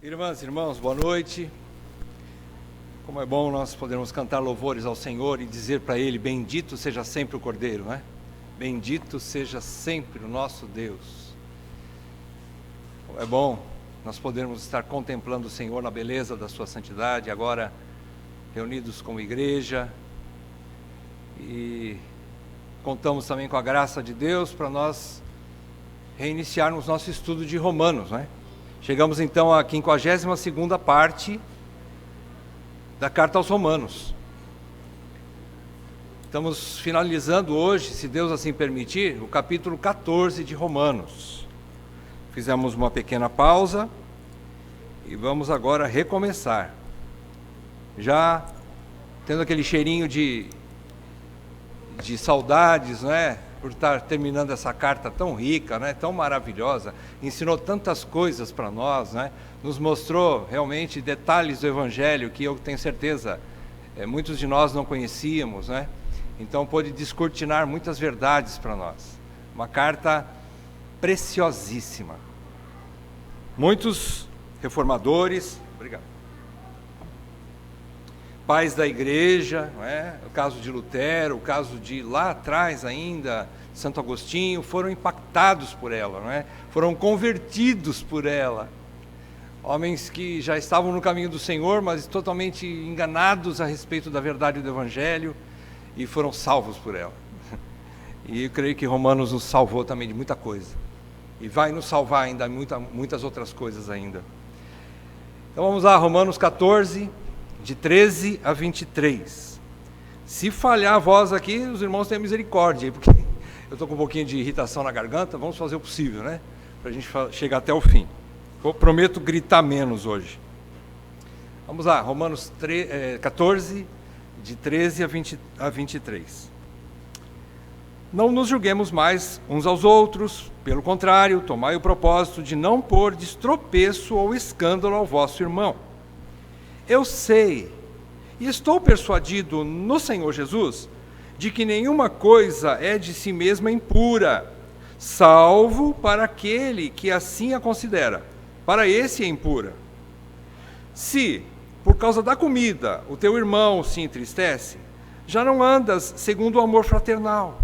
Irmãs e irmãos, boa noite. Como é bom nós podermos cantar louvores ao Senhor e dizer para Ele: bendito seja sempre o Cordeiro, né? Bendito seja sempre o nosso Deus. Como é bom nós podermos estar contemplando o Senhor na beleza da sua santidade, agora reunidos como igreja, e contamos também com a graça de Deus para nós reiniciarmos nosso estudo de Romanos, né? Chegamos então à 52ª parte da carta aos Romanos. Estamos finalizando hoje, se Deus assim permitir, o capítulo 14 de Romanos. Fizemos uma pequena pausa e vamos agora recomeçar. Já tendo aquele cheirinho de saudades, né? Por estar terminando essa carta tão rica, né? Tão maravilhosa, ensinou tantas coisas para nós, né? Nos mostrou realmente detalhes do Evangelho que eu tenho certeza muitos de nós não conhecíamos, né? Então pôde descortinar muitas verdades para nós. Uma carta preciosíssima. Muitos reformadores, obrigado, pais da igreja, não é? O caso de Lutero, o caso de lá atrás ainda, Santo Agostinho, foram impactados por ela, não é? Foram convertidos por ela. Homens que já estavam no caminho do Senhor, mas totalmente enganados a respeito da verdade do Evangelho, e foram salvos por ela. E eu creio que Romanos nos salvou também de muita coisa, e vai nos salvar ainda muitas outras coisas ainda. Então vamos lá, Romanos 14, de 13 a 23. Se falhar a voz aqui, os irmãos tenham misericórdia, porque eu estou com um pouquinho de irritação na garganta. Vamos fazer o possível, né? Para a gente chegar até o fim. Eu prometo gritar menos hoje. Vamos lá, Romanos 14, de 13 a 23. Não nos julguemos mais uns aos outros, pelo contrário, tomai o propósito de não pôr de tropeço ou escândalo ao vosso irmão. Eu sei e estou persuadido no Senhor Jesus de que nenhuma coisa é de si mesma impura, salvo para aquele que assim a considera. Para esse é impura. Se, por causa da comida, o teu irmão se entristece, já não andas segundo o amor fraternal.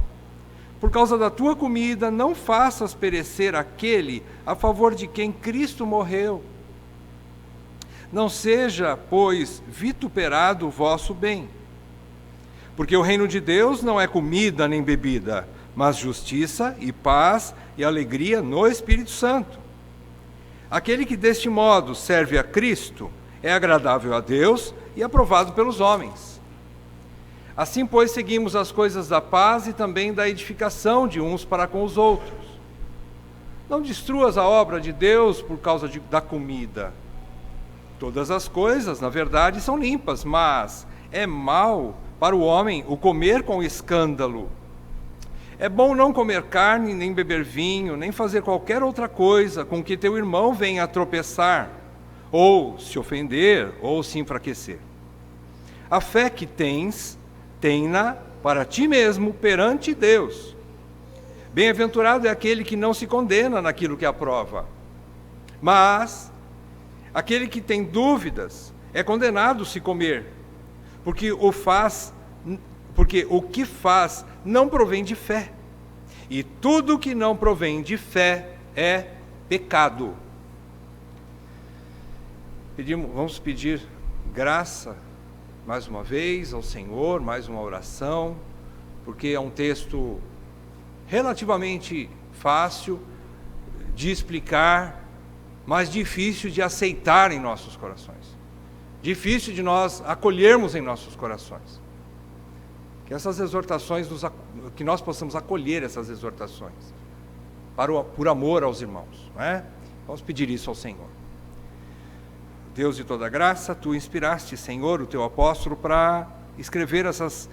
Por causa da tua comida, não faças perecer aquele a favor de quem Cristo morreu. Não seja, pois, vituperado o vosso bem. Porque o reino de Deus não é comida nem bebida, mas justiça e paz e alegria no Espírito Santo. Aquele que deste modo serve a Cristo é agradável a Deus e aprovado pelos homens. Assim, pois, seguimos as coisas da paz e também da edificação de uns para com os outros. Não destruas a obra de Deus por causa da comida. Todas as coisas, na verdade, são limpas, mas é mal para o homem o comer com escândalo. É bom não comer carne, nem beber vinho, nem fazer qualquer outra coisa com que teu irmão venha a tropeçar, ou se ofender, ou se enfraquecer. A fé que tens, tem-na para ti mesmo perante Deus. Bem-aventurado é aquele que não se condena naquilo que aprova. Mas aquele que tem dúvidas é condenado se comer, porque o que faz não provém de fé. E tudo que não provém de fé é pecado. Vamos pedir graça mais uma vez ao Senhor, mais uma oração, porque é um texto relativamente fácil de explicar, mas difícil de aceitar em nossos corações, difícil de nós acolhermos em nossos corações. Que essas exortações, que nós possamos acolher essas exortações, por amor aos irmãos, não é? Vamos pedir isso ao Senhor. Deus de toda graça, Tu inspiraste, Senhor, o Teu apóstolo para escrever essas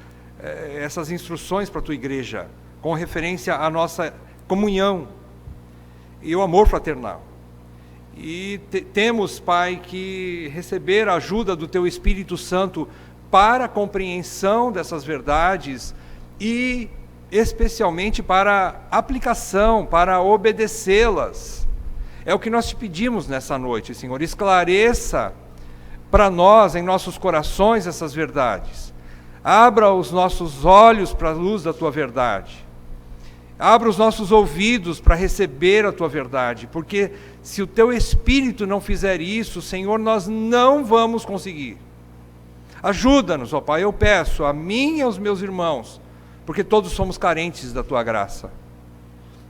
instruções para a Tua igreja, com referência à nossa comunhão e o amor fraternal. E temos, Pai, que receber a ajuda do Teu Espírito Santo para a compreensão dessas verdades e especialmente para a aplicação, para obedecê-las. É o que nós te pedimos nessa noite, Senhor. Esclareça para nós, em nossos corações, essas verdades. Abra os nossos olhos para a luz da tua verdade. Abra os nossos ouvidos para receber a tua verdade, porque se o teu Espírito não fizer isso, Senhor, nós não vamos conseguir. Ajuda-nos, ó Pai, eu peço a mim e aos meus irmãos, porque todos somos carentes da tua graça.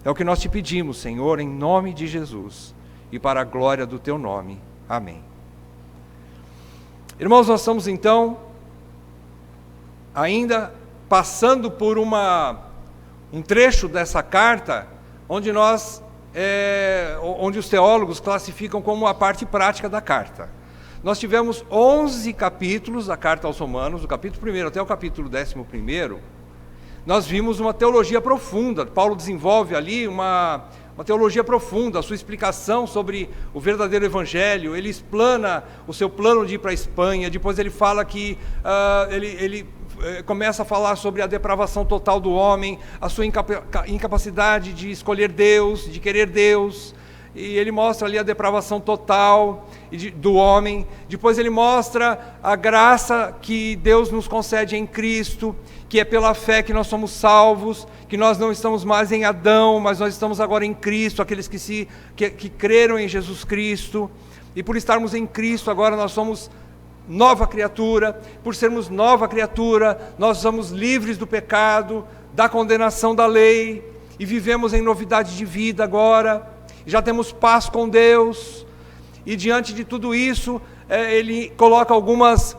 É o que nós te pedimos, Senhor, em nome de Jesus e para a glória do teu nome. Amém. Irmãos, nós estamos então ainda passando por um trecho dessa carta onde onde os teólogos classificam como a parte prática da carta. Nós tivemos 11 capítulos da carta aos Romanos, do capítulo 1 até o capítulo 11. Nós vimos uma teologia profunda. Paulo desenvolve ali uma teologia profunda, a sua explicação sobre o verdadeiro evangelho. Ele explana o seu plano de ir para a Espanha. Depois ele fala que ele começa a falar sobre a depravação total do homem, a sua incapacidade de escolher Deus, de querer Deus. E ele mostra ali a depravação total do homem. Depois ele mostra a graça que Deus nos concede em Cristo, que é pela fé que nós somos salvos, que nós não estamos mais em Adão, mas nós estamos agora em Cristo, aqueles que creram em Jesus Cristo. E por estarmos em Cristo, agora nós somos nova criatura. Por sermos nova criatura, nós somos livres do pecado, da condenação da lei, e vivemos em novidade de vida agora. Já temos paz com Deus, e diante de tudo isso, ele coloca algumas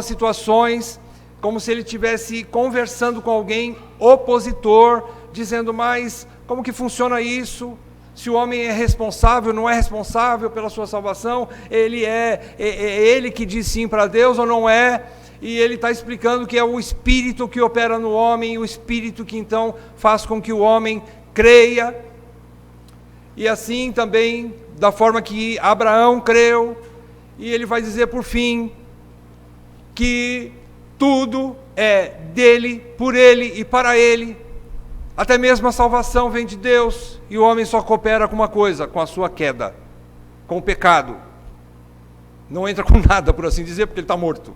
situações, como se ele estivesse conversando com alguém opositor, dizendo, mas como que funciona isso? Se o homem é responsável, não é responsável pela sua salvação, é ele que diz sim para Deus ou não é? E ele está explicando que é o Espírito que opera no homem, o Espírito que então faz com que o homem creia. E assim também, da forma que Abraão creu, e ele vai dizer por fim, que tudo é dele, por ele e para ele, até mesmo a salvação vem de Deus, e o homem só coopera com uma coisa, com a sua queda, com o pecado. Não entra com nada, por assim dizer, porque ele está morto,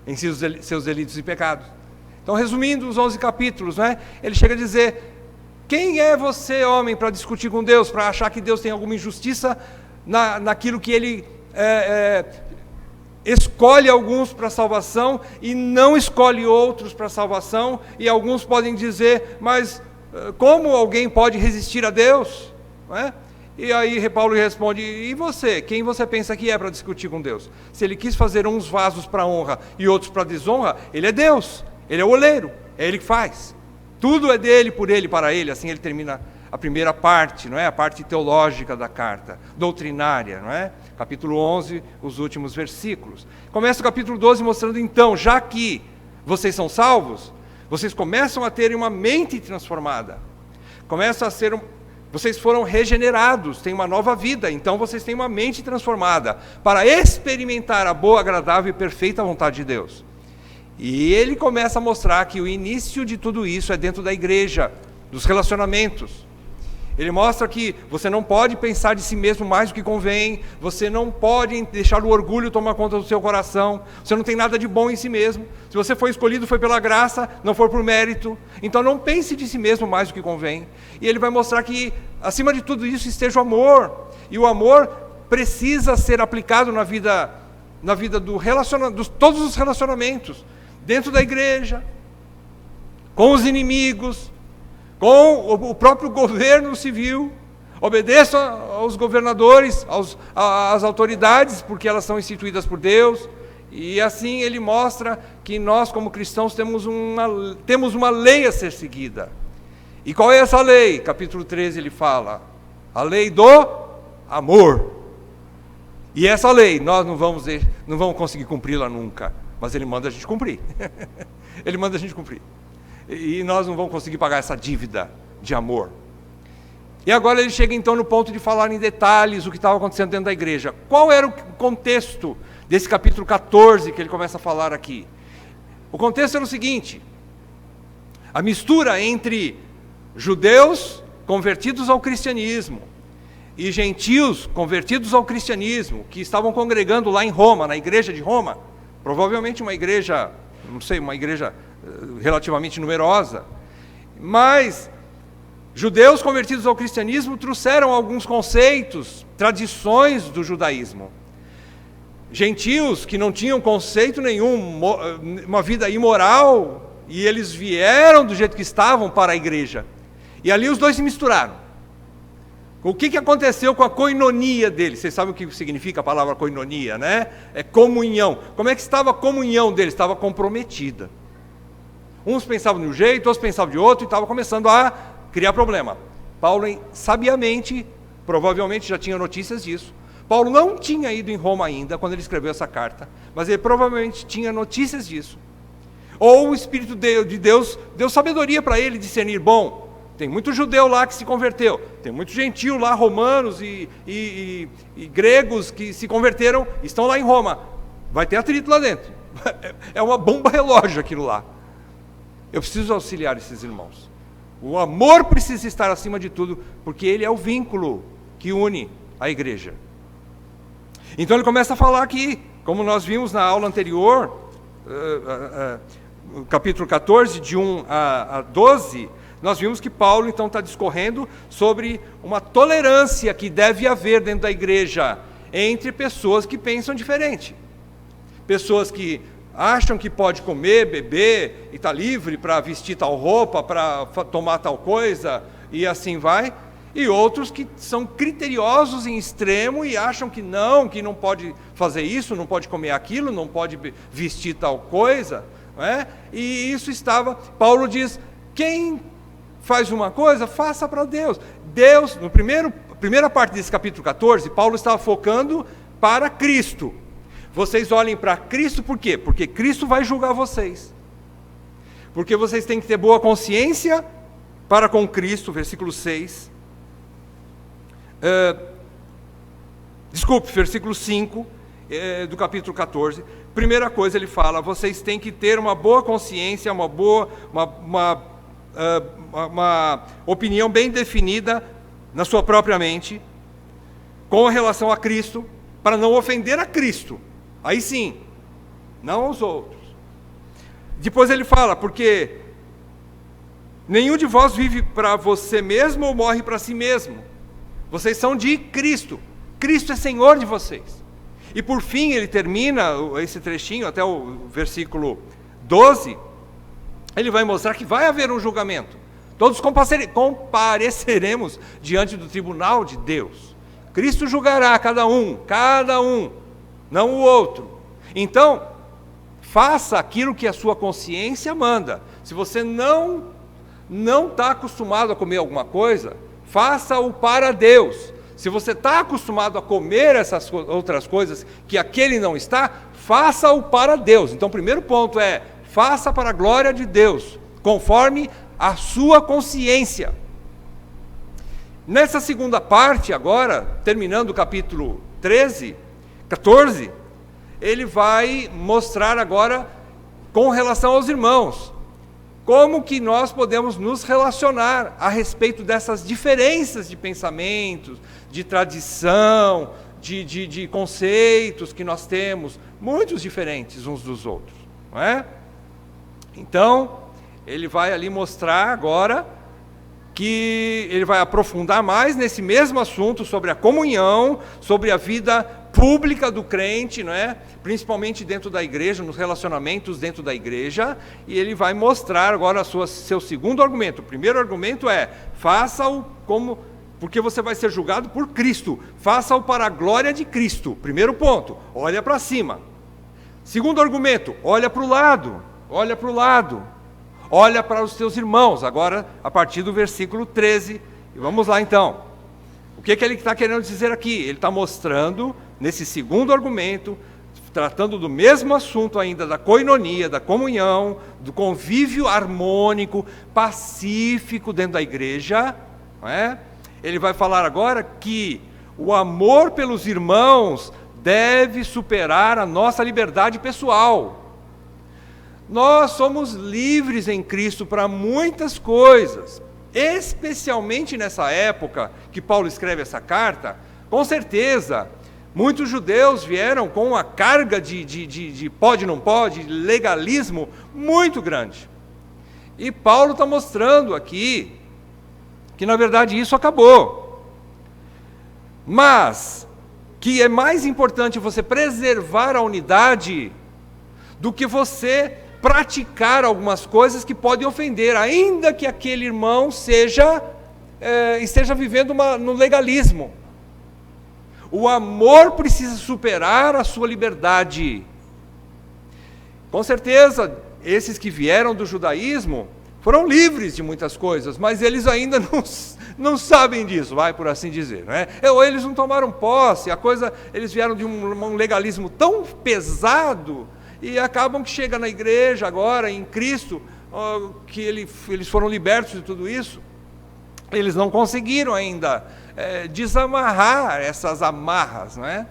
em seus delitos e pecados. Então, resumindo os 11 capítulos, ele chega a dizer, quem é você, homem, para discutir com Deus, para achar que Deus tem alguma injustiça naquilo que Ele escolhe alguns para a salvação e não escolhe outros para a salvação? E alguns podem dizer, mas como alguém pode resistir a Deus? Não é? E aí Paulo responde, e você? Quem você pensa que é para discutir com Deus? Se Ele quis fazer uns vasos para honra e outros para desonra, Ele é Deus, Ele é o oleiro, é Ele que faz. Tudo é dele, por ele, para ele. Assim ele termina a primeira parte, não é? A parte teológica da carta, doutrinária, não é? Capítulo 11, os últimos versículos. Começa o capítulo 12 mostrando então, já que vocês são salvos, vocês começam a ter uma mente transformada. Vocês foram regenerados, têm uma nova vida, então vocês têm uma mente transformada para experimentar a boa, agradável e perfeita vontade de Deus. E ele começa a mostrar que o início de tudo isso é dentro da igreja, dos relacionamentos. Ele mostra que você não pode pensar de si mesmo mais do que convém, você não pode deixar o orgulho tomar conta do seu coração, você não tem nada de bom em si mesmo. Se você foi escolhido, foi pela graça, não foi por mérito. Então não pense de si mesmo mais do que convém. E ele vai mostrar que, acima de tudo isso, esteja o amor. E o amor precisa ser aplicado na vida dos todos os relacionamentos. Dentro da igreja, com os inimigos, com o próprio governo civil. Obedeça aos governadores, às autoridades, porque elas são instituídas por Deus. E assim ele mostra que nós, como cristãos, temos uma lei a ser seguida. E qual é essa lei? Capítulo 13 ele fala, a lei do amor. E essa lei, nós não vamos conseguir cumpri-la nunca. Mas ele manda a gente cumprir. Ele manda a gente cumprir. E nós não vamos conseguir pagar essa dívida de amor. E agora ele chega então no ponto de falar em detalhes o que estava acontecendo dentro da igreja. Qual era o contexto desse capítulo 14 que ele começa a falar aqui? O contexto era o seguinte: a mistura entre judeus convertidos ao cristianismo e gentios convertidos ao cristianismo, que estavam congregando lá em Roma, na igreja de Roma, provavelmente uma igreja, não sei, uma igreja relativamente numerosa, mas judeus convertidos ao cristianismo trouxeram alguns conceitos, tradições do judaísmo. Gentios que não tinham conceito nenhum, uma vida imoral, e eles vieram do jeito que estavam para a igreja. E ali os dois se misturaram. O que aconteceu com a koinonia deles? Vocês sabem o que significa a palavra koinonia, né? É comunhão. Como é que estava a comunhão deles? Estava comprometida. Uns pensavam de um jeito, outros pensavam de outro, e estava começando a criar problema. Paulo, sabiamente, provavelmente já tinha notícias disso. Paulo não tinha ido em Roma ainda, quando ele escreveu essa carta, mas ele provavelmente tinha notícias disso. Ou o Espírito de Deus deu sabedoria para ele discernir, bom, tem muito judeu lá que se converteu, tem muito gentio lá, romanos e gregos que se converteram, estão lá em Roma, vai ter atrito lá dentro, é uma bomba relógio aquilo lá. Eu preciso auxiliar esses irmãos. O amor precisa estar acima de tudo, porque ele é o vínculo que une a igreja. Então ele começa a falar aqui, como nós vimos na aula anterior, capítulo 14, de 1 a 12, nós vimos que Paulo então está discorrendo sobre uma tolerância que deve haver dentro da igreja entre pessoas que pensam diferente. Pessoas que acham que pode comer, beber e está livre para vestir tal roupa, para tomar tal coisa e assim vai. E outros que são criteriosos em extremo e acham que não pode fazer isso, não pode comer aquilo, não pode vestir tal coisa. Não é? E isso estava, Paulo diz, quem faz uma coisa, faça para Deus. Deus, primeira parte desse capítulo 14, Paulo estava focando para Cristo. Vocês olhem para Cristo, por quê? Porque Cristo vai julgar vocês. Porque vocês têm que ter boa consciência para com Cristo, versículo 6. Versículo 5 do capítulo 14. Primeira coisa ele fala, vocês têm que ter uma boa consciência, uma opinião bem definida na sua própria mente, com relação a Cristo, para não ofender a Cristo. Aí sim, não aos outros. Depois ele fala, porque nenhum de vós vive para você mesmo ou morre para si mesmo. Vocês são de Cristo. Cristo é Senhor de vocês. E por fim ele termina esse trechinho, até o versículo 12, ele vai mostrar que vai haver um julgamento. Todos compareceremos diante do tribunal de Deus. Cristo julgará cada um, não o outro. Então, faça aquilo que a sua consciência manda. Se você não está acostumado a comer alguma coisa, faça-o para Deus. Se você está acostumado a comer essas outras coisas que aquele não está, faça-o para Deus. Então, o primeiro ponto é, faça para a glória de Deus, conforme a sua consciência. Nessa segunda parte agora, terminando o capítulo 14, ele vai mostrar agora, com relação aos irmãos, como que nós podemos nos relacionar a respeito dessas diferenças de pensamentos, de tradição, de conceitos que nós temos, muitos diferentes uns dos outros, não é? Então, ele vai ali mostrar agora que ele vai aprofundar mais nesse mesmo assunto sobre a comunhão, sobre a vida pública do crente, não é? Principalmente dentro da igreja, nos relacionamentos dentro da igreja, e ele vai mostrar agora seu segundo argumento. O primeiro argumento é, faça-o porque você vai ser julgado por Cristo, faça-o para a glória de Cristo. Primeiro ponto, olha para cima. Segundo argumento, olha para o lado, olha para os teus irmãos, agora a partir do versículo 13, e vamos lá então. O que ele está querendo dizer aqui? Ele está mostrando, nesse segundo argumento, tratando do mesmo assunto ainda, da koinonia, da comunhão, do convívio harmônico, pacífico dentro da igreja, não é? Ele vai falar agora que o amor pelos irmãos deve superar a nossa liberdade pessoal. Nós somos livres em Cristo para muitas coisas. especialmente nessa época que Paulo escreve essa carta, com certeza, muitos judeus vieram com uma carga de pode, não pode, legalismo muito grande. E Paulo está mostrando aqui que, na verdade, isso acabou. Mas que é mais importante você preservar a unidade do que você praticar algumas coisas que podem ofender, ainda que aquele irmão esteja vivendo no legalismo. O amor precisa superar a sua liberdade. Com certeza, esses que vieram do judaísmo foram livres de muitas coisas, mas eles ainda não sabem disso, vai por assim dizer, né? Ou eles não tomaram posse, eles vieram de um legalismo tão pesado e acabam que chega na igreja agora, em Cristo, que eles foram libertos de tudo isso. Eles não conseguiram ainda desamarrar essas amarras, não é?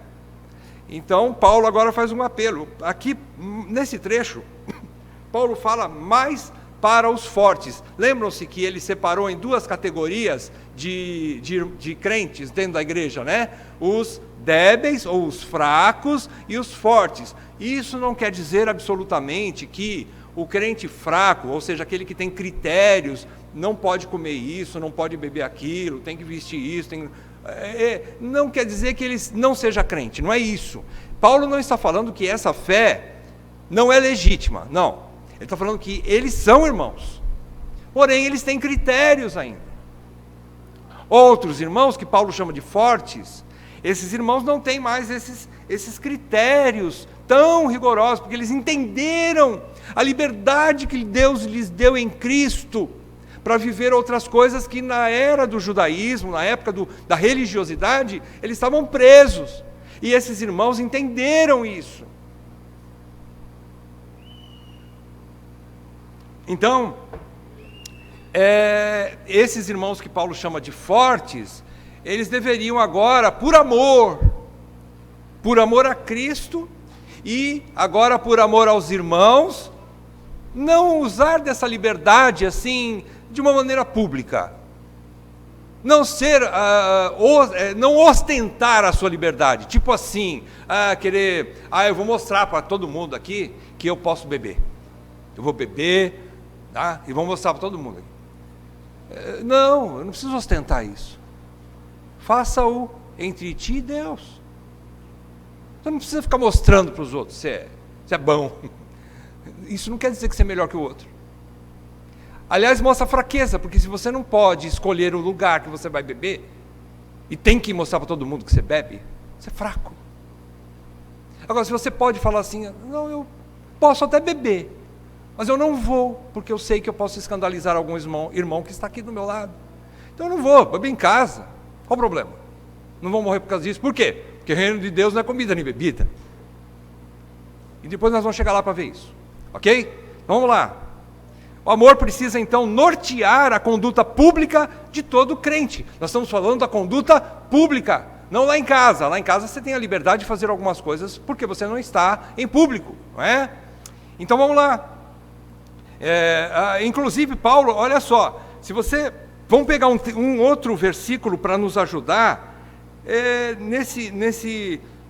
Então, Paulo agora faz um apelo. Aqui, nesse trecho, Paulo fala mais para os fortes. Lembram-se que ele separou em duas categorias de crentes dentro da igreja, né? Os débeis, ou os fracos, e os fortes. Isso não quer dizer absolutamente que o crente fraco, ou seja, aquele que tem critérios, não pode comer isso, não pode beber aquilo, tem que vestir isso, não quer dizer que ele não seja crente, não é isso. Paulo não está falando que essa fé não é legítima, não. Ele está falando que eles são irmãos, porém eles têm critérios ainda. Outros irmãos, que Paulo chama de fortes, esses irmãos não têm mais esses critérios tão rigorosos, porque eles entenderam a liberdade que Deus lhes deu em Cristo, para viver outras coisas que na era do judaísmo, na época da religiosidade, eles estavam presos. E esses irmãos entenderam isso. Então, esses irmãos que Paulo chama de fortes, eles deveriam agora, por amor a Cristo, e agora por amor aos irmãos, não usar dessa liberdade assim, de uma maneira pública, não ostentar a sua liberdade, tipo assim, eu vou mostrar para todo mundo aqui que eu posso beber, eu vou beber, tá? E vou mostrar para todo mundo aqui. Não, eu não preciso ostentar isso, faça-o entre ti e Deus, você não precisa ficar mostrando para os outros, você é bom, isso não quer dizer que você é melhor que o outro. Aliás, mostra fraqueza, porque se você não pode escolher o lugar que você vai beber, e tem que mostrar para todo mundo que você bebe, você é fraco. Agora, se você pode falar assim, não, eu posso até beber, mas eu não vou, porque eu sei que eu posso escandalizar algum irmão que está aqui do meu lado. Então eu não vou, bebo em casa. Qual o problema? Não vou morrer por causa disso. Por quê? Porque o reino de Deus não é comida nem bebida. E depois nós vamos chegar lá para ver isso. Ok? Vamos lá. O amor precisa, então, nortear a conduta pública de todo crente. Nós estamos falando da conduta pública, não lá em casa. Lá em casa você tem a liberdade de fazer algumas coisas, porque você não está em público, não é? Então, vamos lá. Inclusive, Paulo, olha só, vamos pegar um outro versículo para nos ajudar,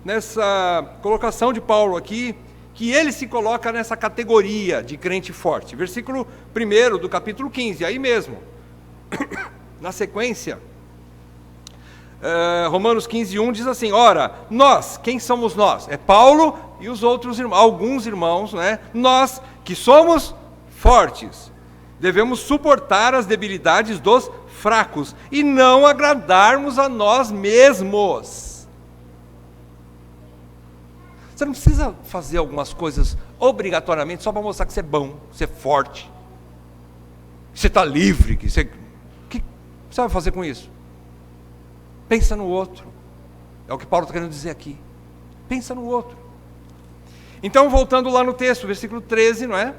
nessa colocação de Paulo aqui, que ele se coloca nessa categoria de crente forte. Versículo 1 do capítulo 15, aí mesmo, na sequência, Romanos 15:1 diz assim: ora, nós, quem somos nós? É Paulo e os outros irmãos, alguns irmãos, né? Nós que somos fortes, devemos suportar as debilidades dos fracos e não agradarmos a nós mesmos. Você não precisa fazer algumas coisas obrigatoriamente só para mostrar que você é bom, que você é forte, que você está livre, o que você vai fazer com isso? Pensa no outro. É o que Paulo está querendo dizer aqui. Pensa no outro. Então, voltando lá no texto, versículo 13, não é?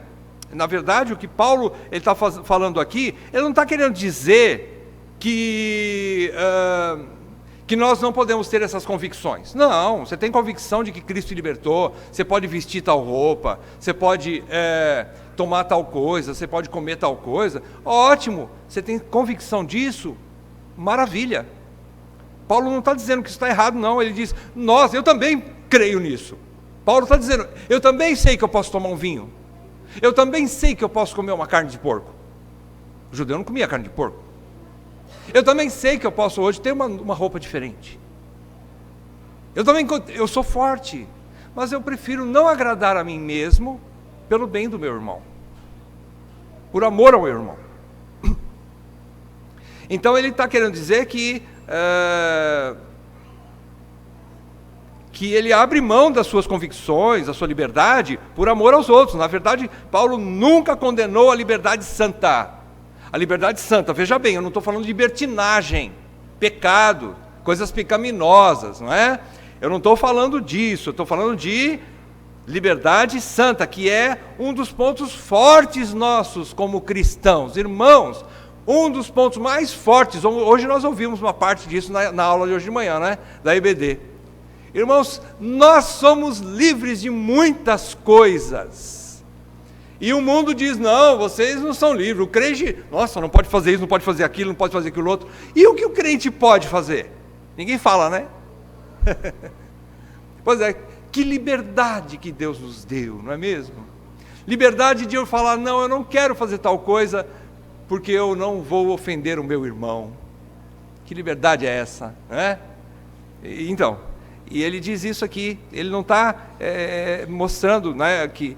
Na verdade, o que Paulo está falando aqui, ele não está querendo dizer que que nós não podemos ter essas convicções. Não, você tem convicção de que Cristo te libertou, você pode vestir tal roupa, você pode tomar tal coisa, você pode comer tal coisa. Ótimo, você tem convicção disso? Maravilha. Paulo não está dizendo que isso está errado, não. Ele diz, eu também creio nisso. Paulo está dizendo, eu também sei que eu posso tomar um vinho. Eu também sei que eu posso comer uma carne de porco. O judeu não comia carne de porco. Eu também sei que eu posso hoje ter uma roupa diferente. Eu sou forte, mas eu prefiro não agradar a mim mesmo pelo bem do meu irmão, por amor ao meu irmão. Então ele está querendo dizer que ele abre mão das suas convicções, da sua liberdade, por amor aos outros. Na verdade, Paulo nunca condenou a liberdade santa. A liberdade santa, veja bem, eu não estou falando de libertinagem, pecado, coisas pecaminosas, não é? Eu não estou falando disso, eu estou falando de liberdade santa, que é um dos pontos fortes nossos como cristãos. Irmãos, um dos pontos mais fortes, hoje nós ouvimos uma parte disso na aula de hoje de manhã, né? Da EBD. Irmãos, nós somos livres de muitas coisas. E o mundo diz, não, vocês não são livres. O crente, nossa, não pode fazer isso, não pode fazer aquilo, não pode fazer aquilo outro. E o que o crente pode fazer? Ninguém fala, né? Pois é, que liberdade que Deus nos deu, não é mesmo? Liberdade de eu falar, não, eu não quero fazer tal coisa, porque eu não vou ofender o meu irmão. Que liberdade é essa, né? Então, e ele diz isso aqui, ele não está mostrando, né, que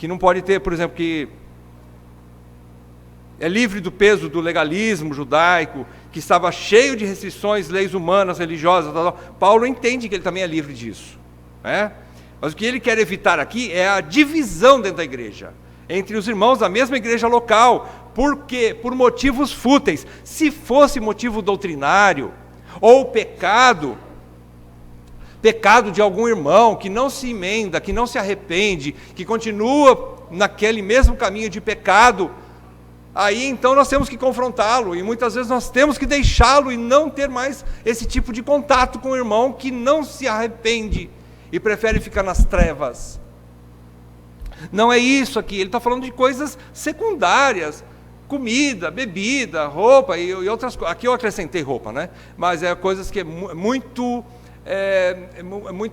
não pode ter, por exemplo, que é livre do peso do legalismo judaico, que estava cheio de restrições, leis humanas, religiosas, tal. Paulo entende que ele também é livre disso, né? Mas o que ele quer evitar aqui é a divisão dentro da igreja, entre os irmãos da mesma igreja local. Por quê? Por motivos fúteis. Se fosse motivo doutrinário, ou pecado de algum irmão que não se emenda, que não se arrepende, que continua naquele mesmo caminho de pecado, aí então nós temos que confrontá-lo, e muitas vezes nós temos que deixá-lo e não ter mais esse tipo de contato com o irmão que não se arrepende e prefere ficar nas trevas. Não é isso aqui, ele está falando de coisas secundárias, comida, bebida, roupa e outras coisas. Aqui eu acrescentei roupa, né? Mas é coisas que é muito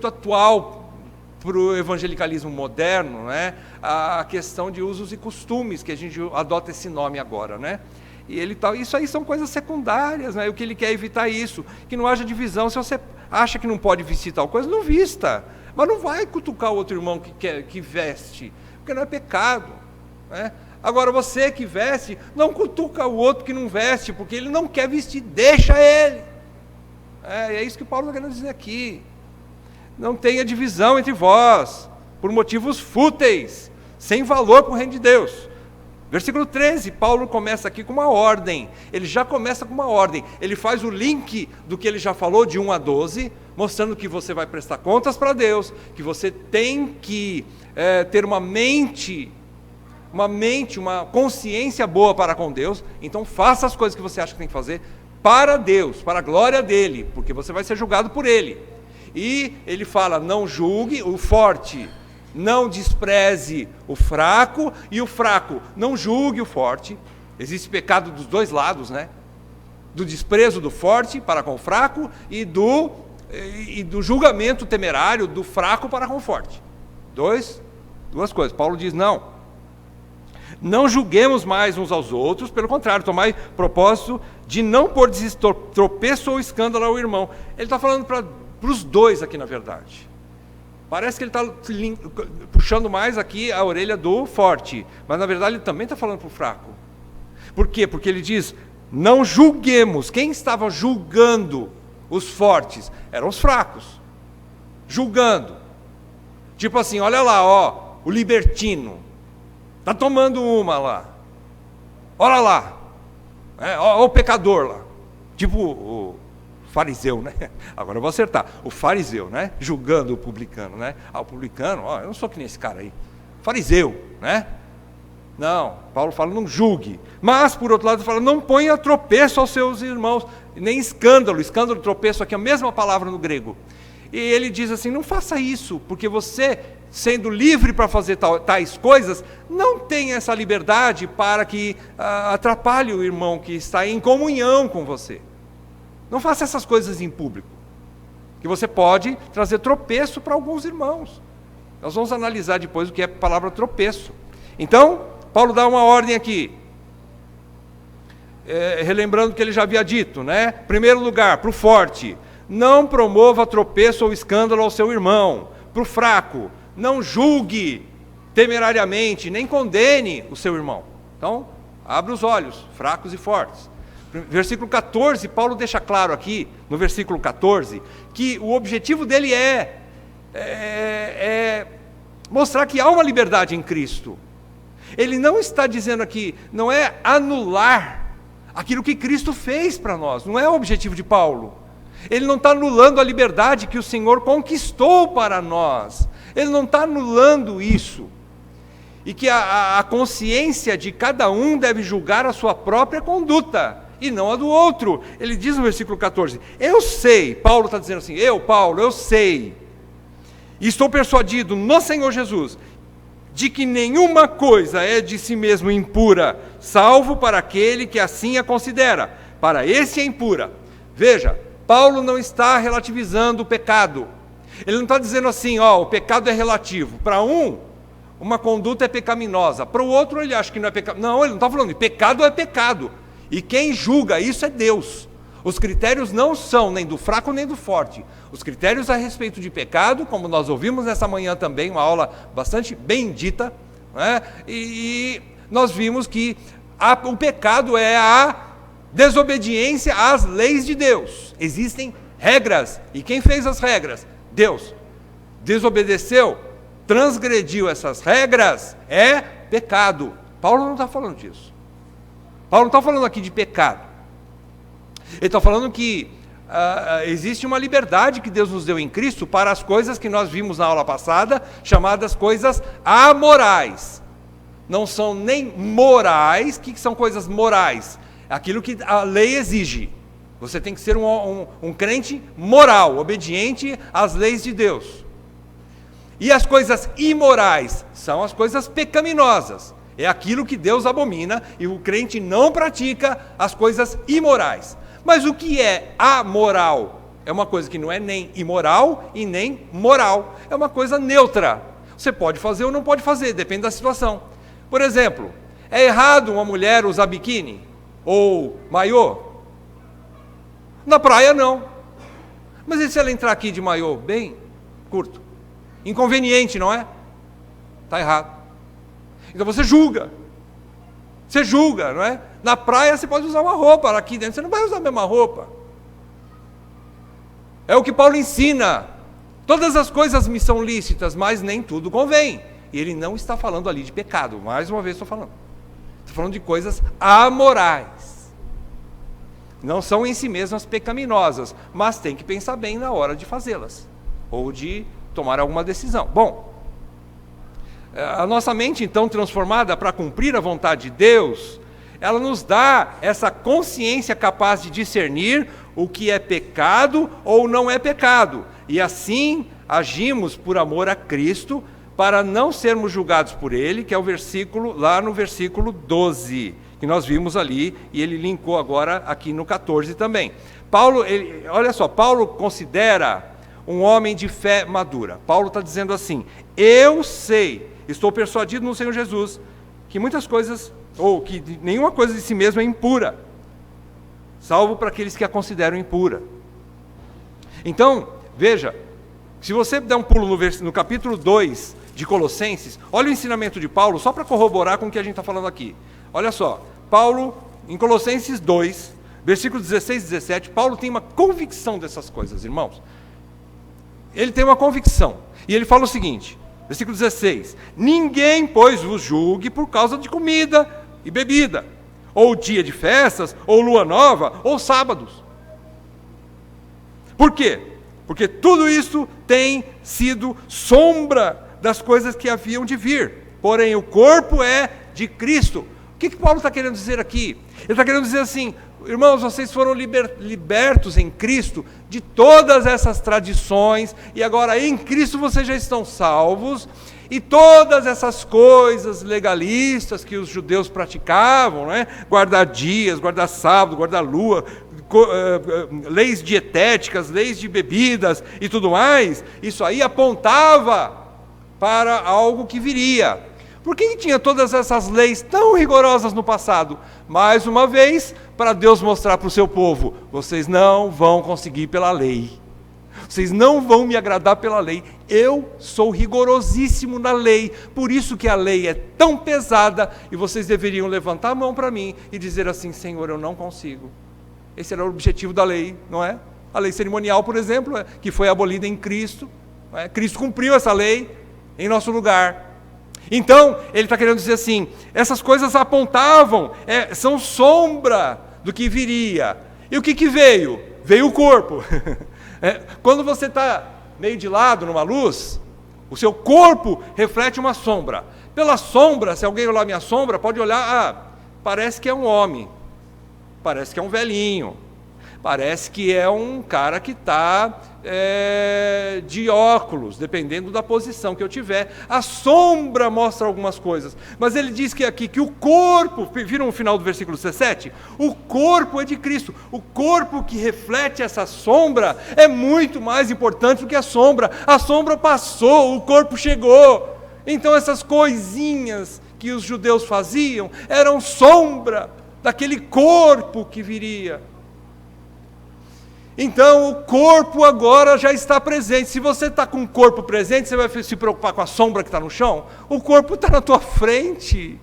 atual para o evangelicalismo moderno, né? A questão de usos e costumes, que a gente adota esse nome agora, né? E isso aí são coisas secundárias, né? O que ele quer evitar isso, que não haja divisão. Se você acha que não pode vestir tal coisa, não vista, mas não vai cutucar o outro irmão que veste, porque não é pecado, né? Agora você que veste, não cutuca o outro que não veste, porque ele não quer vestir, deixa ele. É isso que Paulo está querendo dizer aqui. Não tenha divisão entre vós, por motivos fúteis, sem valor para o reino de Deus. Versículo 13, Paulo começa aqui com uma ordem. Ele já começa com uma ordem. Ele faz o link do que ele já falou de 1 a 12, mostrando que você vai prestar contas para Deus, que você tem que ter uma consciência boa para com Deus. Então faça as coisas que você acha que tem que fazer para Deus, para a glória dele, porque você vai ser julgado por ele. E ele fala, não julgue o forte, não despreze o fraco, e o fraco não julgue o forte. Existe pecado dos dois lados, né? Do desprezo do forte para com o fraco e do julgamento temerário do fraco para com o forte. Duas coisas. Paulo diz, não julguemos mais uns aos outros, pelo contrário, tomai propósito de não pôr tropeço ou escândalo ao irmão. Ele está falando para os dois aqui, na verdade. Parece que ele está puxando mais aqui a orelha do forte, mas na verdade ele também está falando para o fraco. Por quê? Porque ele diz, não julguemos. Quem estava julgando os fortes? Eram os fracos. Julgando. Tipo assim, olha lá, ó, o libertino. Está tomando uma lá. Olha lá. Olha o pecador lá. Tipo o fariseu, né? Agora eu vou acertar. O fariseu, né? Julgando o publicano, né? O publicano, eu não sou que nem esse cara aí. Fariseu, né? Não, Paulo fala, não julgue. Mas, por outro lado, ele fala, não ponha tropeço aos seus irmãos. nem escândalo. Escândalo, tropeço, aqui é a mesma palavra no grego. E ele diz assim, não faça isso, porque você, sendo livre para fazer tais coisas, não tem essa liberdade para que atrapalhe o irmão que está em comunhão com você. Não faça essas coisas em público, que você pode trazer tropeço para alguns irmãos. Nós vamos analisar depois o que é a palavra tropeço. Então, Paulo dá uma ordem aqui, relembrando o que ele já havia dito, né? Primeiro lugar, para o forte, não promova tropeço ou escândalo ao seu irmão. Para o fraco, não julgue temerariamente, nem condene o seu irmão. Então, abre os olhos, fracos e fortes. Versículo 14, Paulo deixa claro aqui, no versículo 14, que o objetivo dele é mostrar que há uma liberdade em Cristo. Ele não está dizendo aqui, não é anular aquilo que Cristo fez para nós, não é o objetivo de Paulo. Ele não está anulando a liberdade que o Senhor conquistou para nós. Ele não está anulando isso. E que a consciência de cada um deve julgar a sua própria conduta, e não a do outro. Ele diz no versículo 14, eu sei, Paulo está dizendo assim, Paulo, eu sei, e estou persuadido no Senhor Jesus, de que nenhuma coisa é de si mesmo impura, salvo para aquele que assim a considera. Para esse é impura. Veja, Paulo não está relativizando o pecado. Ele não está dizendo assim, o pecado é relativo. Para uma conduta é pecaminosa. Para o outro, ele acha que não é pecado. Não, ele não está falando, pecado é pecado. E quem julga isso é Deus. Os critérios não são nem do fraco nem do forte. Os critérios a respeito de pecado, como nós ouvimos nessa manhã também, uma aula bastante bendita, né? E nós vimos que o pecado é a desobediência às leis de Deus. Existem regras, e quem fez as regras? Deus. Desobedeceu, transgrediu essas regras, é pecado. Paulo não está falando disso. Paulo não está falando aqui de pecado. Ele está falando que existe uma liberdade que Deus nos deu em Cristo para as coisas que nós vimos na aula passada, chamadas coisas amorais. Não são nem morais. O que são coisas morais? Aquilo que a lei exige. Você tem que ser um crente moral, obediente às leis de Deus. E as coisas imorais são as coisas pecaminosas. É aquilo que Deus abomina e o crente não pratica as coisas imorais. Mas o que é amoral? É uma coisa que não é nem imoral e nem moral. É uma coisa neutra. Você pode fazer ou não pode fazer, depende da situação. Por exemplo, é errado uma mulher usar biquíni ou maiô? Na praia não. Mas e se ela entrar aqui de maiô bem curto? Inconveniente, não é? Está errado. Então você julga. Você julga, não é? Na praia você pode usar uma roupa, aqui dentro você não vai usar a mesma roupa. É o que Paulo ensina. Todas as coisas me são lícitas, mas nem tudo convém. E ele não está falando ali de pecado, mais uma vez estou falando. Estou falando de coisas amorais. Não são em si mesmas pecaminosas, mas tem que pensar bem na hora de fazê-las, ou de tomar alguma decisão. Bom, a nossa mente então transformada para cumprir a vontade de Deus, ela nos dá essa consciência capaz de discernir o que é pecado ou não é pecado, e assim agimos por amor a Cristo, para não sermos julgados por Ele, que é o versículo, lá no versículo 12, que nós vimos ali, e ele linkou agora aqui no 14 também. Paulo, olha só, Paulo considera um homem de fé madura. Paulo está dizendo assim, eu sei, estou persuadido no Senhor Jesus, que muitas coisas, ou que nenhuma coisa de si mesma é impura, salvo para aqueles que a consideram impura. Então, veja, se você der um pulo no capítulo 2 de Colossenses, olha o ensinamento de Paulo, só para corroborar com o que a gente está falando aqui. Olha só, Paulo, em Colossenses 2, versículos 16 e 17, Paulo tem uma convicção dessas coisas, irmãos. Ele tem uma convicção, e ele fala o seguinte, versículo 16, ninguém, pois, vos julgue por causa de comida e bebida, ou dia de festas, ou lua nova, ou sábados. Por quê? Porque tudo isso tem sido sombra das coisas que haviam de vir, porém o corpo é de Cristo. O que Paulo está querendo dizer aqui? Ele está querendo dizer assim, Irmãos, vocês foram libertos em Cristo de todas essas tradições, e agora em Cristo vocês já estão salvos, e todas essas coisas legalistas que os judeus praticavam, né? Guardar dias, guardar sábado, guardar lua, leis dietéticas, leis de bebidas e tudo mais, isso aí apontava para algo que viria. Por que tinha todas essas leis tão rigorosas no passado? Mais uma vez, para Deus mostrar para o seu povo: vocês não vão conseguir pela lei, vocês não vão me agradar pela lei, eu sou rigorosíssimo na lei, por isso que a lei é tão pesada, e vocês deveriam levantar a mão para mim e dizer assim: Senhor, eu não consigo. Esse era o objetivo da lei, não é? A lei cerimonial, por exemplo, que foi abolida em Cristo, não é? Cristo cumpriu essa lei em nosso lugar. Então, ele está querendo dizer assim, essas coisas apontavam, são sombra do que viria. E o que veio? Veio o corpo. Quando você está meio de lado numa luz, o seu corpo reflete uma sombra. Pela sombra, se alguém olhar minha sombra, pode olhar, parece que é um homem, parece que é um velhinho, parece que é um cara que está de óculos, dependendo da posição que eu tiver. A sombra mostra algumas coisas, mas ele diz que aqui que o corpo, viram o final do versículo 17? O corpo é de Cristo. O corpo que reflete essa sombra é muito mais importante do que a sombra. A sombra passou, o corpo chegou. Então essas coisinhas que os judeus faziam eram sombra daquele corpo que viria. Então o corpo agora já está presente. Se você está com o corpo presente, você vai se preocupar com a sombra que está no chão? O corpo está na tua frente.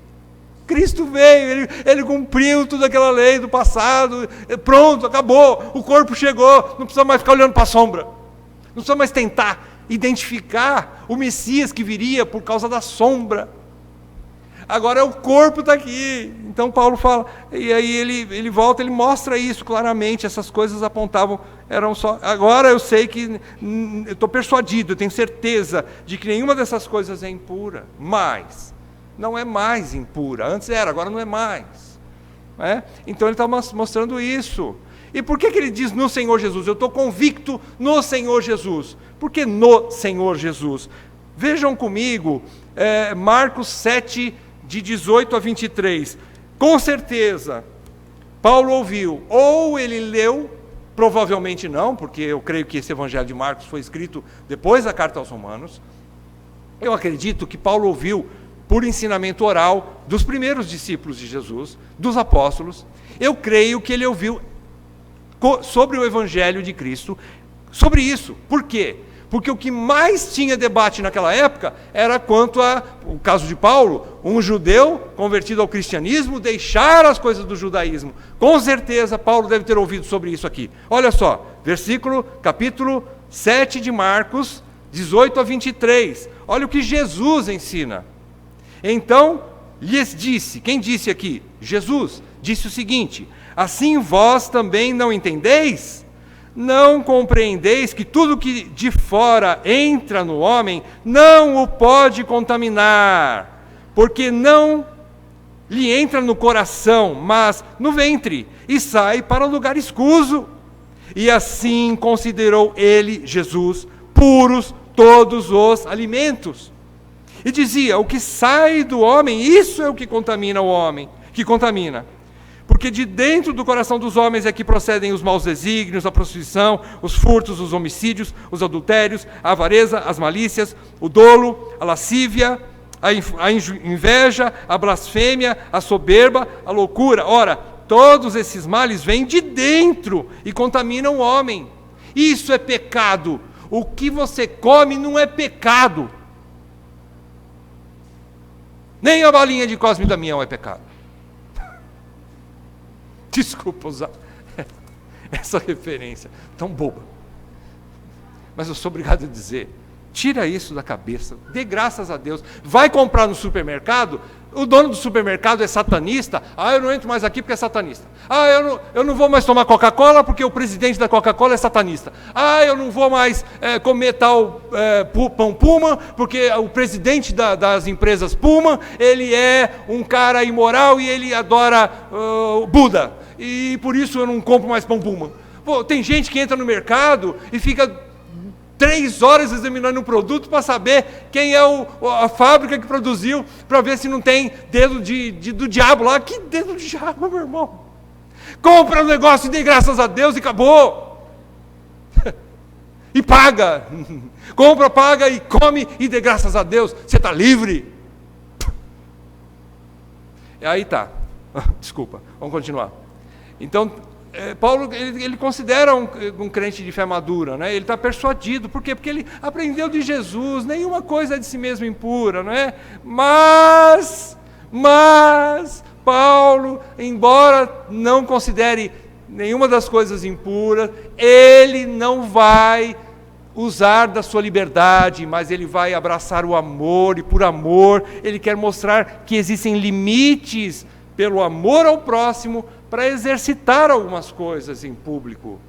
Cristo veio, ele cumpriu toda aquela lei do passado, pronto, acabou, o corpo chegou, não precisa mais ficar olhando para a sombra, não precisa mais tentar identificar o Messias que viria por causa da sombra. Agora o corpo está aqui. Então Paulo fala, e aí ele volta, ele mostra isso claramente, essas coisas apontavam, eram só. Agora eu sei que, eu estou persuadido, eu tenho certeza de que nenhuma dessas coisas é impura, mas não é mais impura. Antes era, agora não é mais. Então ele está mostrando isso. E por que ele diz no Senhor Jesus? Eu estou convicto no Senhor Jesus. Por que no Senhor Jesus? Vejam comigo, Marcos 7, de 18 a 23, com certeza, Paulo ouviu, ou ele leu, provavelmente não, porque eu creio que esse evangelho de Marcos foi escrito depois da carta aos Romanos. Eu acredito que Paulo ouviu por ensinamento oral dos primeiros discípulos de Jesus, dos apóstolos. Eu creio que ele ouviu sobre o evangelho de Cristo, sobre isso. Por quê? Porque o que mais tinha debate naquela época era quanto ao caso de Paulo, um judeu convertido ao cristianismo, deixar as coisas do judaísmo. Com certeza Paulo deve ter ouvido sobre isso aqui. Olha só, capítulo 7 de Marcos, 18 a 23. Olha o que Jesus ensina. Então lhes disse, quem disse aqui? Jesus disse o seguinte: assim vós também não entendeis? Não compreendeis que tudo que de fora entra no homem não o pode contaminar, porque não lhe entra no coração, mas no ventre, e sai para o lugar escuso. E assim considerou ele, Jesus, puros todos os alimentos. E dizia: o que sai do homem, isso é o que contamina o homem, que contamina. Porque de dentro do coração dos homens é que procedem os maus desígnios, a prostituição, os furtos, os homicídios, os adultérios, a avareza, as malícias, o dolo, a lascívia, a inveja, a blasfêmia, a soberba, a loucura. Ora, todos esses males vêm de dentro e contaminam o homem. Isso é pecado. O que você come não é pecado. Nem a balinha de Cosme e Damião é pecado. Desculpa usar essa referência tão boba, mas eu sou obrigado a dizer: tira isso da cabeça, dê graças a Deus. Vai comprar no supermercado, o dono do supermercado é satanista. Eu não entro mais aqui porque é satanista. Eu não vou mais tomar Coca-Cola porque o presidente da Coca-Cola é satanista. Eu não vou mais comer tal pão Puma porque o presidente das empresas Puma, ele é um cara imoral e ele adora Buda. e por isso eu não compro mais pão Puma. Pô, tem gente que entra no mercado e fica 3 horas examinando um produto para saber quem é a fábrica que produziu, para ver se não tem dedo do diabo lá. Que dedo do diabo, meu irmão? Compra o negócio e dê graças a Deus e acabou. E paga. Compra, paga e come e dê graças a Deus. Você está livre. E aí tá. Desculpa, vamos continuar. Então, Paulo, ele considera um crente de fé madura, né? Ele está persuadido. Por quê? Porque ele aprendeu de Jesus, nenhuma coisa é de si mesmo impura, não é? Mas, Paulo, embora não considere nenhuma das coisas impuras, ele não vai usar da sua liberdade, mas ele vai abraçar o amor, e por amor, ele quer mostrar que existem limites pelo amor ao próximo, para exercitar algumas coisas em público,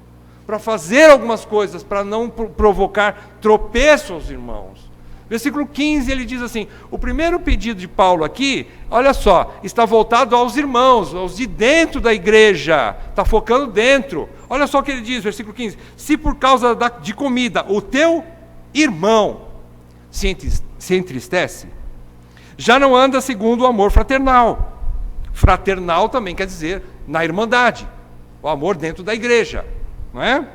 para fazer algumas coisas, para não provocar tropeço aos irmãos. Versículo 15, ele diz assim, o primeiro pedido de Paulo aqui, olha só, está voltado aos irmãos, aos de dentro da igreja, está focando dentro. Olha só o que ele diz, versículo 15, se por causa de comida o teu irmão se entristece, já não anda segundo o amor fraternal. Fraternal também quer dizer na irmandade, o amor dentro da igreja, não é?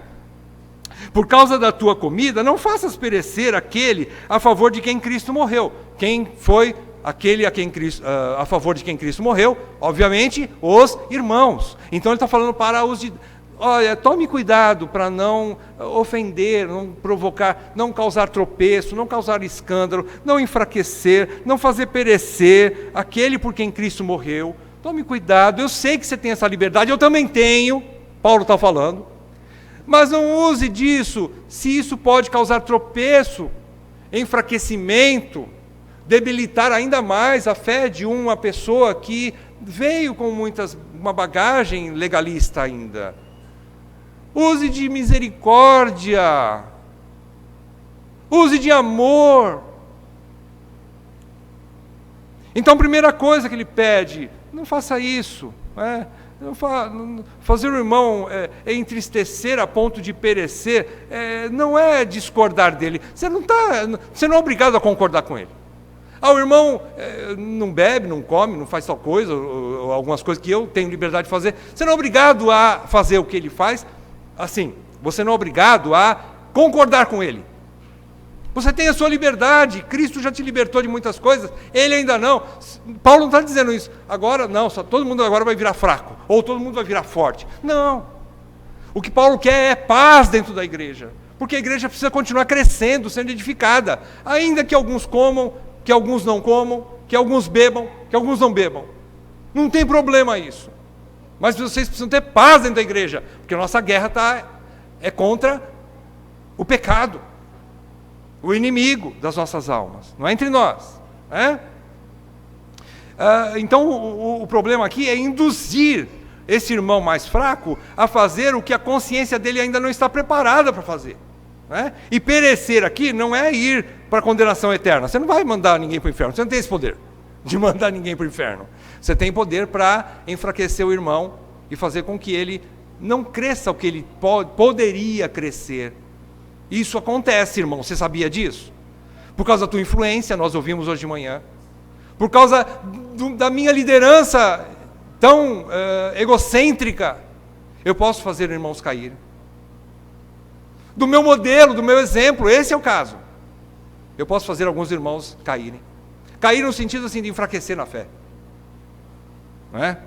Por causa da tua comida, não faças perecer aquele a favor de quem Cristo morreu. Quem foi aquele a favor de quem Cristo morreu? Obviamente, os irmãos. Então ele está falando para os de... Olha, tome cuidado para não ofender, não provocar, não causar tropeço, não causar escândalo, não enfraquecer, não fazer perecer aquele por quem Cristo morreu. Tome cuidado, eu sei que você tem essa liberdade, eu também tenho, Paulo está falando, mas não use disso, se isso pode causar tropeço, enfraquecimento, debilitar ainda mais a fé de uma pessoa que veio com uma bagagem legalista ainda. Use de misericórdia, use de amor. Então, a primeira coisa que ele pede, não faça isso. Fazer o irmão entristecer a ponto de perecer, não é discordar dele. Você não é obrigado a concordar com ele. O irmão não bebe, não come, não faz tal coisa, ou algumas coisas que eu tenho liberdade de fazer. Você não é obrigado a fazer o que ele faz. Assim, você não é obrigado a concordar com ele. Você tem a sua liberdade, Cristo já te libertou de muitas coisas, ele ainda não. Paulo não está dizendo isso. Agora não, todo mundo agora vai virar fraco, ou todo mundo vai virar forte. Não. O que Paulo quer é paz dentro da igreja, porque a igreja precisa continuar crescendo, sendo edificada, ainda que alguns comam, que alguns não comam, que alguns bebam, que alguns não bebam. Não tem problema isso. Mas vocês precisam ter paz dentro da igreja, porque a nossa guerra é contra o pecado, o inimigo das nossas almas, não é entre nós. Então o problema aqui é induzir esse irmão mais fraco a fazer o que a consciência dele ainda não está preparada para fazer. E perecer aqui não é ir para a condenação eterna. Você não vai mandar ninguém para o inferno, você não tem esse poder de mandar ninguém para o inferno. Você tem poder para enfraquecer o irmão e fazer com que ele não cresça o que ele poderia crescer. Isso acontece, irmão, você sabia disso? Por causa da tua influência, nós ouvimos hoje de manhã, por causa da minha liderança tão egocêntrica, eu posso fazer irmãos caírem. Do meu modelo, do meu exemplo, esse é o caso. Eu posso fazer alguns irmãos caírem. Cair no sentido assim de enfraquecer na fé. Não é?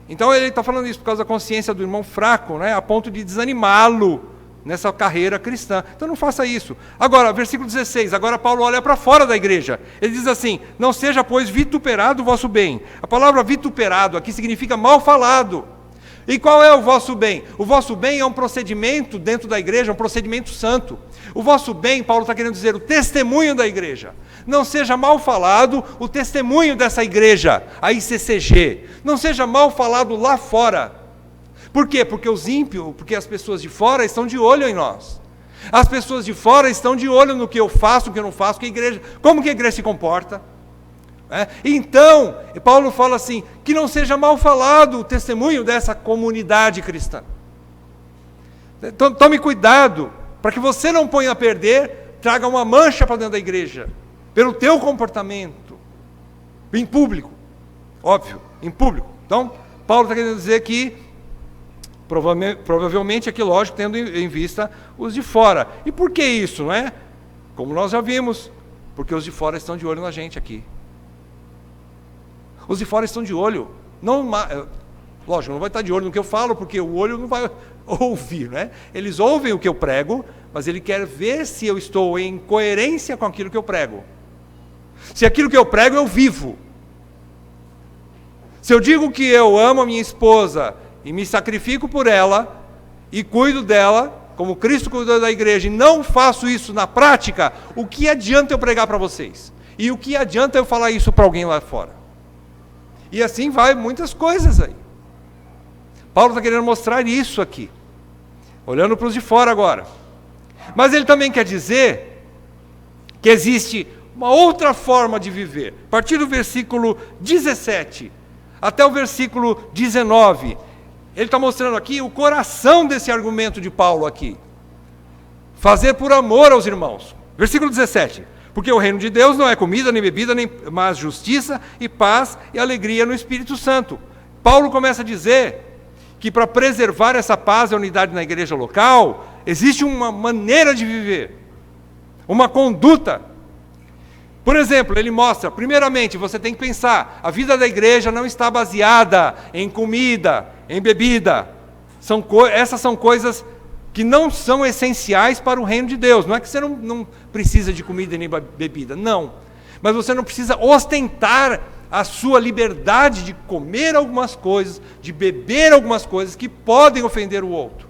Então ele está falando isso por causa da consciência do irmão fraco, a ponto de desanimá-lo nessa carreira cristã. Então não faça isso. Agora, versículo 16, agora Paulo olha para fora da igreja. Ele diz assim, não seja, pois, vituperado o vosso bem. A palavra vituperado aqui significa mal falado. E qual é o vosso bem? O vosso bem é um procedimento dentro da igreja, um procedimento santo. O vosso bem, Paulo está querendo dizer, o testemunho da igreja. Não seja mal falado o testemunho dessa igreja, a ICCG. Não seja mal falado lá fora. Por quê? Porque os ímpios, porque as pessoas de fora estão de olho em nós. As pessoas de fora estão de olho no que eu faço, no que eu não faço, como que a igreja se comporta. Então, Paulo fala assim, que não seja mal falado o testemunho dessa comunidade cristã. Então, tome cuidado, para que você não ponha a perder, traga uma mancha para dentro da igreja, pelo teu comportamento, em público, óbvio, em público. Então, Paulo está querendo dizer que, provavelmente aqui, lógico, tendo em vista os de fora. E por que isso, não é? Como nós já vimos, porque os de fora estão de olho na gente aqui. Os de fora estão de olho, lógico, não vai estar de olho no que eu falo, porque o olho não vai ouvir, né? Eles ouvem o que eu prego, mas ele quer ver se eu estou em coerência com aquilo que eu prego. Se aquilo que eu prego eu vivo. Se eu digo que eu amo a minha esposa e me sacrifico por ela e cuido dela, como Cristo cuidou da igreja, e não faço isso na prática, o que adianta eu pregar para vocês? E o que adianta eu falar isso para alguém lá fora? E assim vai muitas coisas aí. Paulo está querendo mostrar isso aqui, olhando para os de fora agora. Mas ele também quer dizer que existe uma outra forma de viver. A partir do versículo 17 até o versículo 19, ele está mostrando aqui o coração desse argumento de Paulo aqui. Fazer por amor aos irmãos. Versículo 17. Porque o reino de Deus não é comida, nem bebida, mas justiça e paz e alegria no Espírito Santo. Paulo começa a dizer que para preservar essa paz e a unidade na igreja local, existe uma maneira de viver, uma conduta. Por exemplo, ele mostra, primeiramente, você tem que pensar, a vida da igreja não está baseada em comida, em bebida. Essas são coisas que não são essenciais para o reino de Deus. Não é que você não precisa de comida nem bebida, não. Mas você não precisa ostentar a sua liberdade de comer algumas coisas, de beber algumas coisas que podem ofender o outro.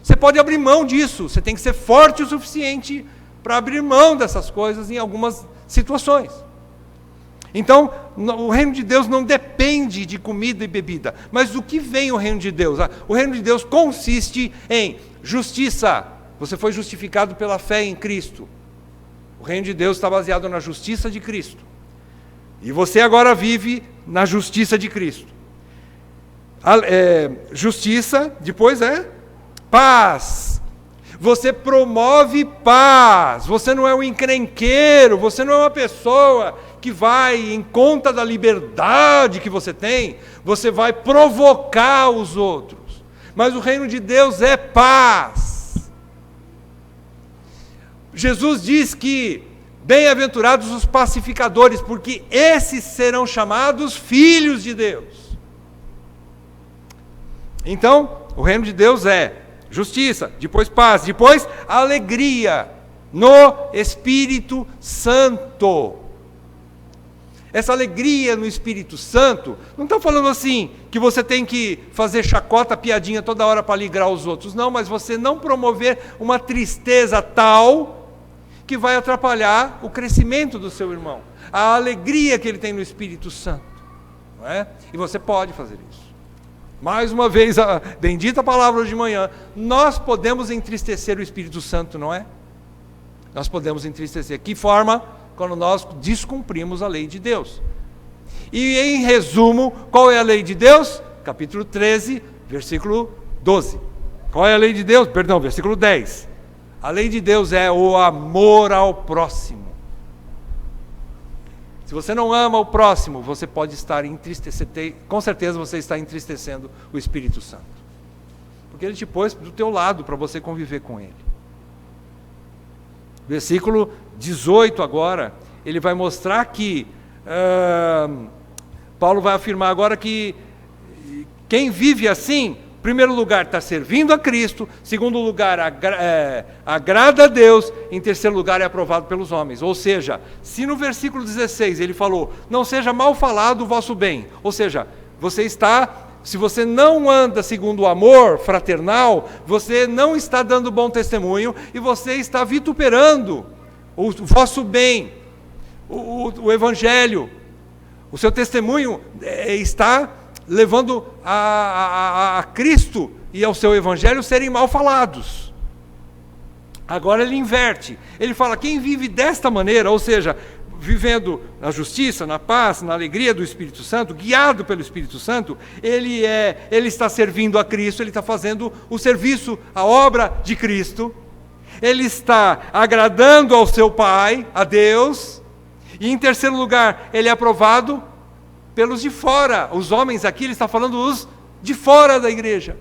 Você pode abrir mão disso, você tem que ser forte o suficiente para abrir mão dessas coisas em algumas situações. Então, o reino de Deus não depende de comida e bebida. Mas do que vem o reino de Deus? O reino de Deus consiste em justiça. Você foi justificado pela fé em Cristo. O reino de Deus está baseado na justiça de Cristo. E você agora vive na justiça de Cristo. Justiça, depois é paz. Você promove paz. Você não é um encrenqueiro. Você não é uma pessoa que vai em conta da liberdade que você tem. Você vai provocar os outros. Mas o reino de Deus é paz. Jesus diz que bem-aventurados os pacificadores, porque esses serão chamados filhos de Deus. Então, o reino de Deus é justiça, depois paz, depois alegria no Espírito Santo. Essa alegria no Espírito Santo, não está falando assim, que você tem que fazer chacota, piadinha toda hora para alegrar os outros, não, mas você não promover uma tristeza tal que vai atrapalhar o crescimento do seu irmão, a alegria que ele tem no Espírito Santo, não é? E você pode fazer isso. Mais uma vez, a bendita palavra hoje de manhã, nós podemos entristecer o Espírito Santo, não é? Nós podemos entristecer. Que forma? Quando nós descumprimos a lei de Deus. E em resumo, qual é a lei de Deus? Capítulo 13, versículo 12. Qual é a lei de Deus? Perdão, versículo 10. A lei de Deus é o amor ao próximo. Se você não ama o próximo, você pode estar entristecendo, com certeza você está entristecendo o Espírito Santo. Porque ele te pôs do teu lado para você conviver com ele. Versículo 18 agora, ele vai mostrar que, Paulo vai afirmar agora que quem vive assim, em primeiro lugar está servindo a Cristo, em segundo lugar agrada a Deus, em terceiro lugar é aprovado pelos homens. Ou seja, se no versículo 16 ele falou, não seja mal falado o vosso bem, ou seja, se você não anda segundo o amor fraternal, você não está dando bom testemunho e você está vituperando o vosso bem, o Evangelho. O seu testemunho está levando a Cristo e ao seu Evangelho serem mal falados. Agora ele inverte. Ele fala, quem vive desta maneira, ou seja, vivendo na justiça, na paz, na alegria do Espírito Santo, guiado pelo Espírito Santo, ele está servindo a Cristo, ele está fazendo o serviço, a obra de Cristo, ele está agradando ao seu Pai, a Deus, e em terceiro lugar, ele é aprovado pelos de fora. Os homens aqui, ele está falando os de fora da igreja.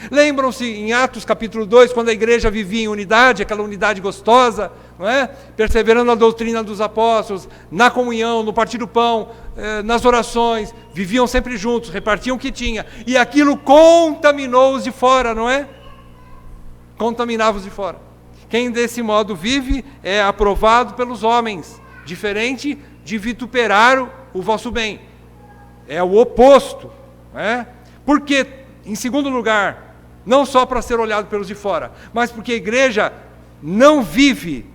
Lembram-se em Atos capítulo 2, quando a igreja vivia em unidade, aquela unidade gostosa, não é? Perseverando na doutrina dos apóstolos, na comunhão, no partir do pão, nas orações, viviam sempre juntos, repartiam o que tinha, e aquilo contaminou os de fora, não é? Contaminava os de fora. Quem desse modo vive é aprovado pelos homens, diferente de vituperar o vosso bem. É o oposto, não é? Porque, em segundo lugar, não só para ser olhado pelos de fora, mas porque a igreja não vive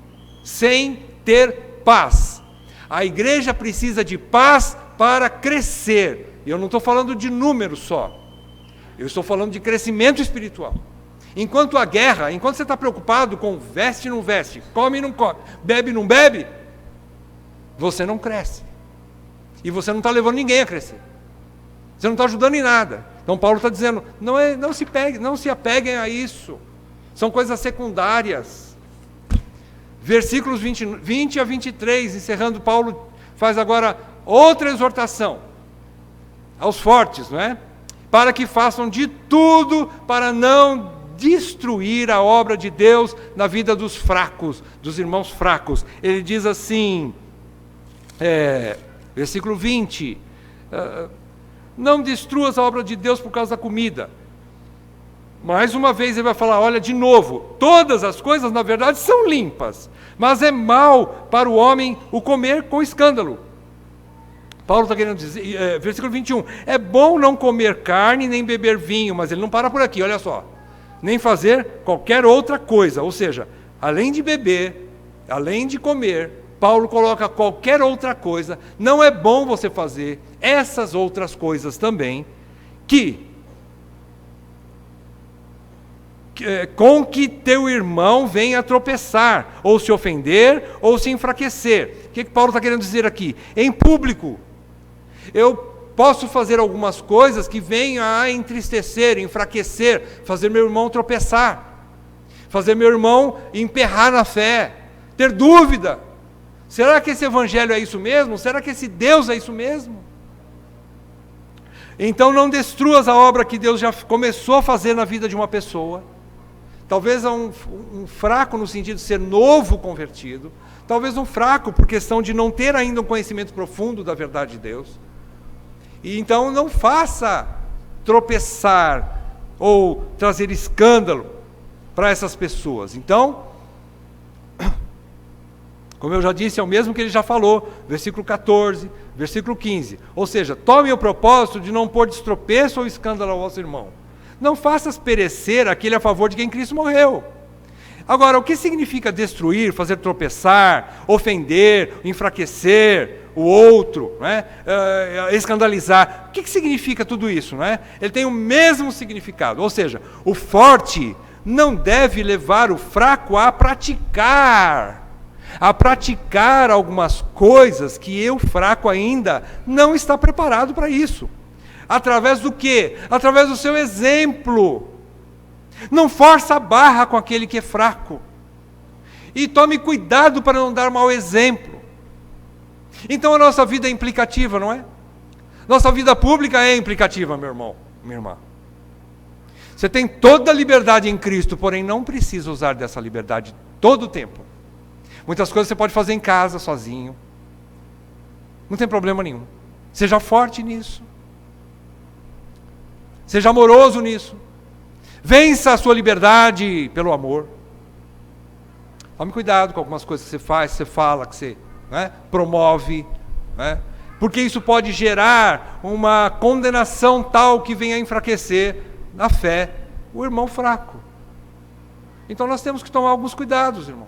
sem ter paz. A igreja precisa de paz para crescer. Eu não estou falando de números só. Eu estou falando de crescimento espiritual. Enquanto a guerra, enquanto você está preocupado com veste não veste, come não come, bebe não bebe, você não cresce. E você não está levando ninguém a crescer. Você não está ajudando em nada. Então Paulo está dizendo, não se apeguem a isso. São coisas secundárias. Versículos 20 a 23, encerrando, Paulo faz agora outra exortação aos fortes, não é? Para que façam de tudo para não destruir a obra de Deus na vida dos fracos, dos irmãos fracos. Ele diz assim, versículo 20, não destruas a obra de Deus por causa da comida. Mais uma vez ele vai falar, olha, de novo, todas as coisas na verdade são limpas, mas é mal para o homem o comer com escândalo. Paulo está querendo dizer, versículo 21, é bom não comer carne nem beber vinho, mas ele não para por aqui, olha só, nem fazer qualquer outra coisa, ou seja, além de beber, além de comer, Paulo coloca qualquer outra coisa, não é bom você fazer essas outras coisas também, com que teu irmão venha a tropeçar, ou se ofender, ou se enfraquecer. O que Paulo está querendo dizer aqui? Em público, eu posso fazer algumas coisas que venham a entristecer, enfraquecer, fazer meu irmão tropeçar, fazer meu irmão emperrar na fé, ter dúvida. Será que esse evangelho é isso mesmo? Será que esse Deus é isso mesmo? Então não destruas a obra que Deus já começou a fazer na vida de uma pessoa. Talvez um fraco no sentido de ser novo convertido, talvez um fraco por questão de não ter ainda um conhecimento profundo da verdade de Deus. E então não faça tropeçar ou trazer escândalo para essas pessoas. Então, como eu já disse, é o mesmo que ele já falou, versículo 14, versículo 15. Ou seja, tome o propósito de não pôr destropeço ou escândalo ao vosso irmão. Não faças perecer aquele a favor de quem Cristo morreu. Agora, o que significa destruir, fazer tropeçar, ofender, enfraquecer o outro, né? Escandalizar? O que significa tudo isso? Né? Ele tem o mesmo significado. Ou seja, o forte não deve levar o fraco a praticar algumas coisas que o fraco ainda não está preparado para isso. Através do quê? Através do seu exemplo. Não força a barra com aquele que é fraco. E tome cuidado para não dar mau exemplo. Então a nossa vida é implicativa, não é? Nossa vida pública é implicativa, meu irmão, minha irmã. Você tem toda a liberdade em Cristo, porém não precisa usar dessa liberdade todo o tempo. Muitas coisas você pode fazer em casa, sozinho. Não tem problema nenhum. Seja forte nisso. Seja amoroso nisso. Vença a sua liberdade pelo amor. Tome cuidado com algumas coisas que você faz, que você fala, que você promove. Porque isso pode gerar uma condenação tal que venha a enfraquecer na fé o irmão fraco. Então nós temos que tomar alguns cuidados, irmão.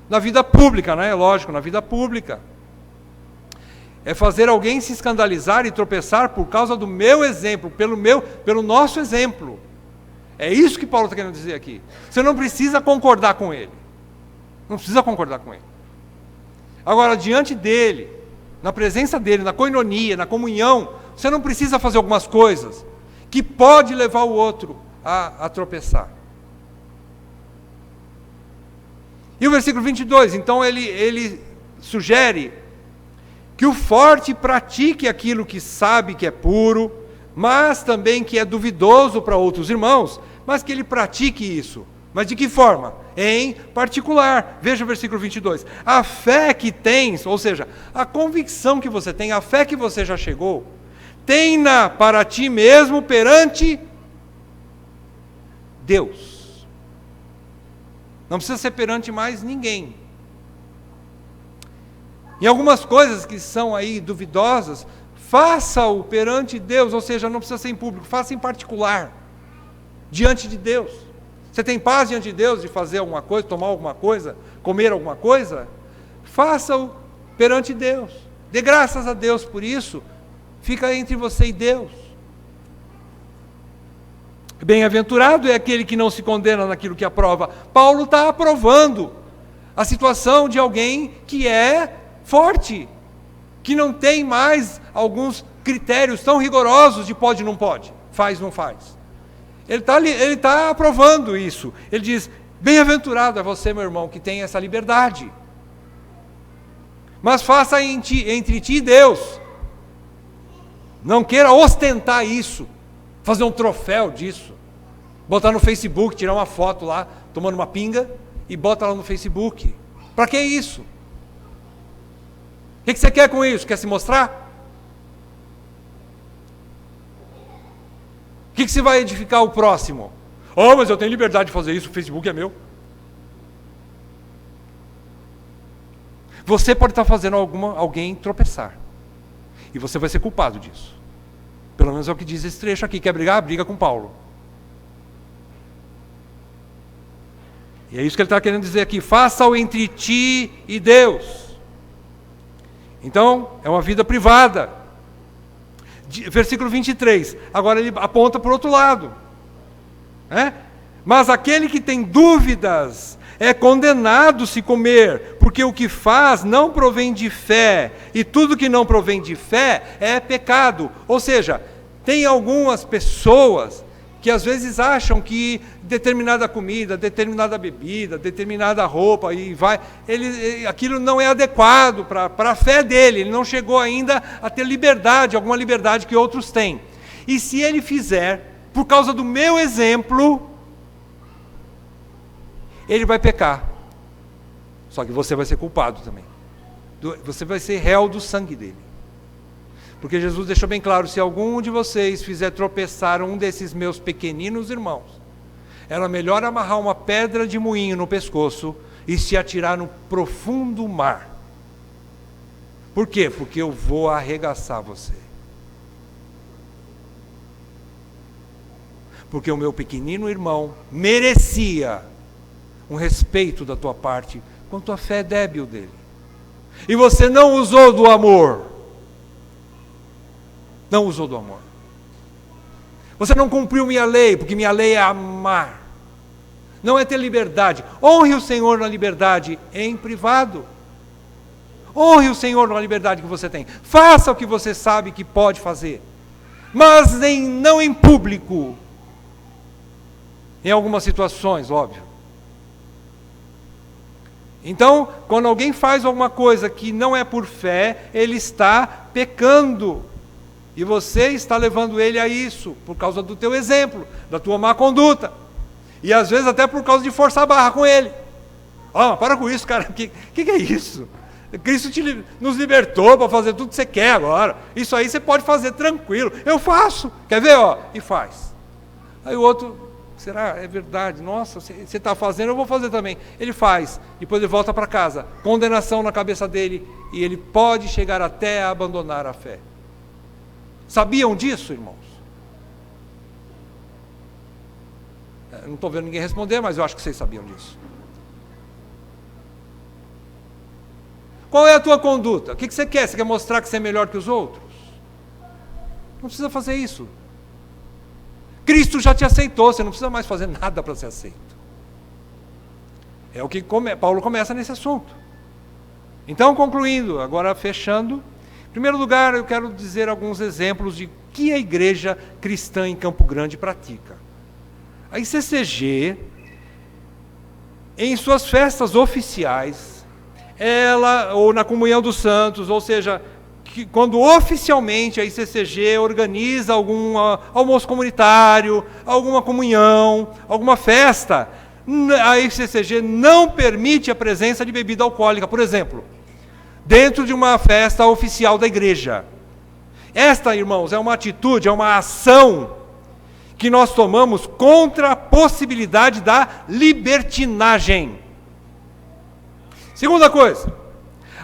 Na vida pública, né? Lógico, na vida pública. É fazer alguém se escandalizar e tropeçar por causa do meu exemplo, pelo nosso exemplo. É isso que Paulo está querendo dizer aqui. Você não precisa concordar com ele. Não precisa concordar com ele. Agora, diante dele, na presença dele, na koinonia, na comunhão, você não precisa fazer algumas coisas que pode levar o outro a tropeçar. E o versículo 22, então ele sugere que o forte pratique aquilo que sabe que é puro, mas também que é duvidoso para outros irmãos, mas que ele pratique isso. Mas de que forma? Em particular. Veja o versículo 22. A fé que tens, ou seja, a convicção que você tem, a fé que você já chegou, tem-na para ti mesmo perante Deus. Não precisa ser perante mais ninguém. Em algumas coisas que são aí duvidosas, faça-o perante Deus, ou seja, não precisa ser em público, faça em particular, diante de Deus. Você tem paz diante de Deus de fazer alguma coisa, tomar alguma coisa, comer alguma coisa? Faça-o perante Deus. Dê graças a Deus por isso. Fica entre você e Deus. Bem-aventurado é aquele que não se condena naquilo que aprova. Paulo está aprovando a situação de alguém que é forte, que não tem mais alguns critérios tão rigorosos de pode e não pode, faz não faz. Ele tá aprovando isso. Ele diz, bem-aventurado é você, meu irmão, que tem essa liberdade. Mas faça entre ti e Deus. Não queira ostentar isso, fazer um troféu disso, botar no Facebook, tirar uma foto lá, tomando uma pinga, e bota lá no Facebook. Para que isso? O que você quer com isso? Quer se mostrar? O que você vai edificar o próximo? Oh, mas eu tenho liberdade de fazer isso, o Facebook é meu. Você pode estar fazendo alguém tropeçar. E você vai ser culpado disso. Pelo menos é o que diz esse trecho aqui. Quer brigar? Briga com Paulo. E é isso que ele está querendo dizer aqui. Faça-o entre ti e Deus. Então, é uma vida privada. Versículo 23. Agora ele aponta para o outro lado. Mas aquele que tem dúvidas é condenado se comer, porque o que faz não provém de fé, e tudo que não provém de fé é pecado. Ou seja, tem algumas pessoas que às vezes acham que determinada comida, determinada bebida, determinada roupa, aquilo não é adequado para a fé dele, ele não chegou ainda a ter liberdade, alguma liberdade que outros têm. E se ele fizer, por causa do meu exemplo, ele vai pecar. Só que você vai ser culpado também. Você vai ser réu do sangue dele. Porque Jesus deixou bem claro, se algum de vocês fizer tropeçar um desses meus pequeninos irmãos, era melhor amarrar uma pedra de moinho no pescoço e se atirar no profundo mar. Por quê? Porque eu vou arregaçar você. Porque o meu pequenino irmão merecia um respeito da tua parte, quanto a fé débil dele. E você não usou do amor. Não usou do amor. Você não cumpriu minha lei, porque minha lei é amar. Não é ter liberdade. Honre o Senhor na liberdade em privado. Honre o Senhor na liberdade que você tem. Faça o que você sabe que pode fazer. Mas não em público. Em algumas situações, óbvio. Então, quando alguém faz alguma coisa que não é por fé, ele está pecando. E você está levando ele a isso, por causa do teu exemplo, da tua má conduta. E às vezes até por causa de forçar a barra com ele. Para com isso, cara. Que é isso? Cristo nos libertou para fazer tudo que você quer agora. Isso aí você pode fazer tranquilo. Eu faço. Quer ver? E faz. Aí o outro, será? É verdade. Nossa, você está fazendo, eu vou fazer também. Ele faz. Depois ele volta para casa. Condenação na cabeça dele. E ele pode chegar até a abandonar a fé. Sabiam disso, irmãos? Eu não estou vendo ninguém responder, mas eu acho que vocês sabiam disso. Qual é a tua conduta? O que você quer? Você quer mostrar que você é melhor que os outros? Não precisa fazer isso. Cristo já te aceitou, você não precisa mais fazer nada para ser aceito. É o que Paulo começa nesse assunto. Então, concluindo, agora fechando, em primeiro lugar, eu quero dizer alguns exemplos de que a igreja cristã em Campo Grande pratica. A ICCG, em suas festas oficiais, ou na comunhão dos santos, ou seja, quando oficialmente a ICCG organiza algum almoço comunitário, alguma comunhão, alguma festa, a ICCG não permite a presença de bebida alcoólica, por exemplo, dentro de uma festa oficial da igreja. Esta, irmãos, é uma atitude, é uma ação que nós tomamos contra a possibilidade da libertinagem. Segunda coisa,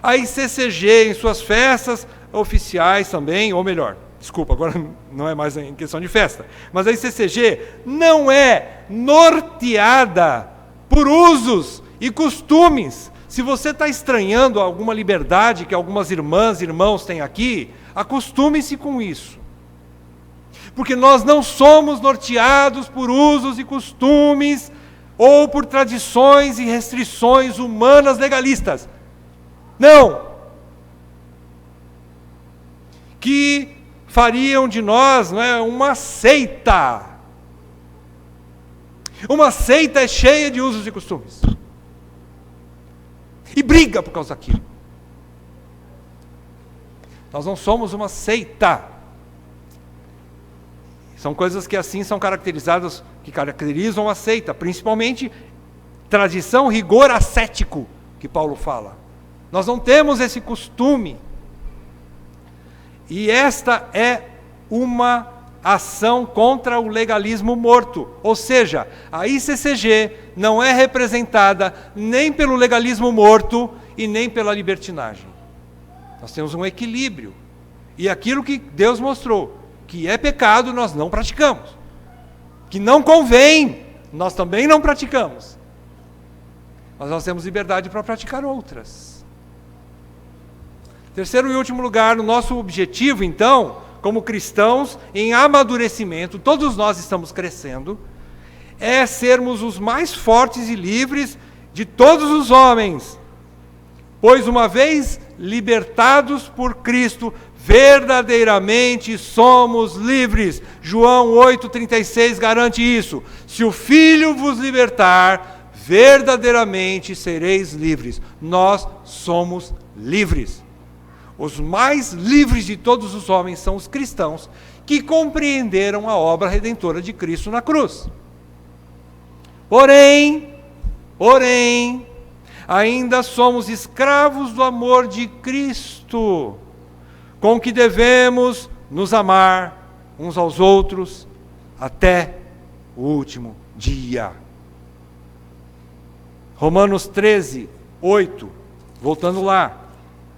a ICCG, em suas festas oficiais também, ou melhor, desculpa, agora não é mais em questão de festa, mas a ICCG não é norteada por usos e costumes. Se você está estranhando alguma liberdade que algumas irmãs e irmãos têm aqui, acostume-se com isso. Porque nós não somos norteados por usos e costumes ou por tradições e restrições humanas legalistas. Não! Que fariam de nós, não é, uma seita. Uma seita é cheia de usos e costumes. E briga por causa daquilo. Nós não somos uma seita. São coisas que assim são caracterizadas, que caracterizam a seita, principalmente tradição, rigor ascético, que Paulo fala. Nós não temos esse costume. E esta é uma ação contra o legalismo morto. Ou seja, a ICCG não é representada nem pelo legalismo morto e nem pela libertinagem. Nós temos um equilíbrio. E aquilo que Deus mostrou, que é pecado, nós não praticamos. Que não convém, nós também não praticamos. Mas nós temos liberdade para praticar outras. Terceiro e último lugar, o nosso objetivo, então, como cristãos, em amadurecimento, todos nós estamos crescendo, é sermos os mais fortes e livres de todos os homens. Pois uma vez libertados por Cristo, verdadeiramente somos livres. João 8,36 garante isso. Se o Filho vos libertar, verdadeiramente sereis livres. Nós somos livres. Os mais livres de todos os homens são os cristãos que compreenderam a obra redentora de Cristo na cruz. Porém, ainda somos escravos do amor de Cristo, com que devemos nos amar uns aos outros até o último dia. Romanos 13, 8, voltando lá.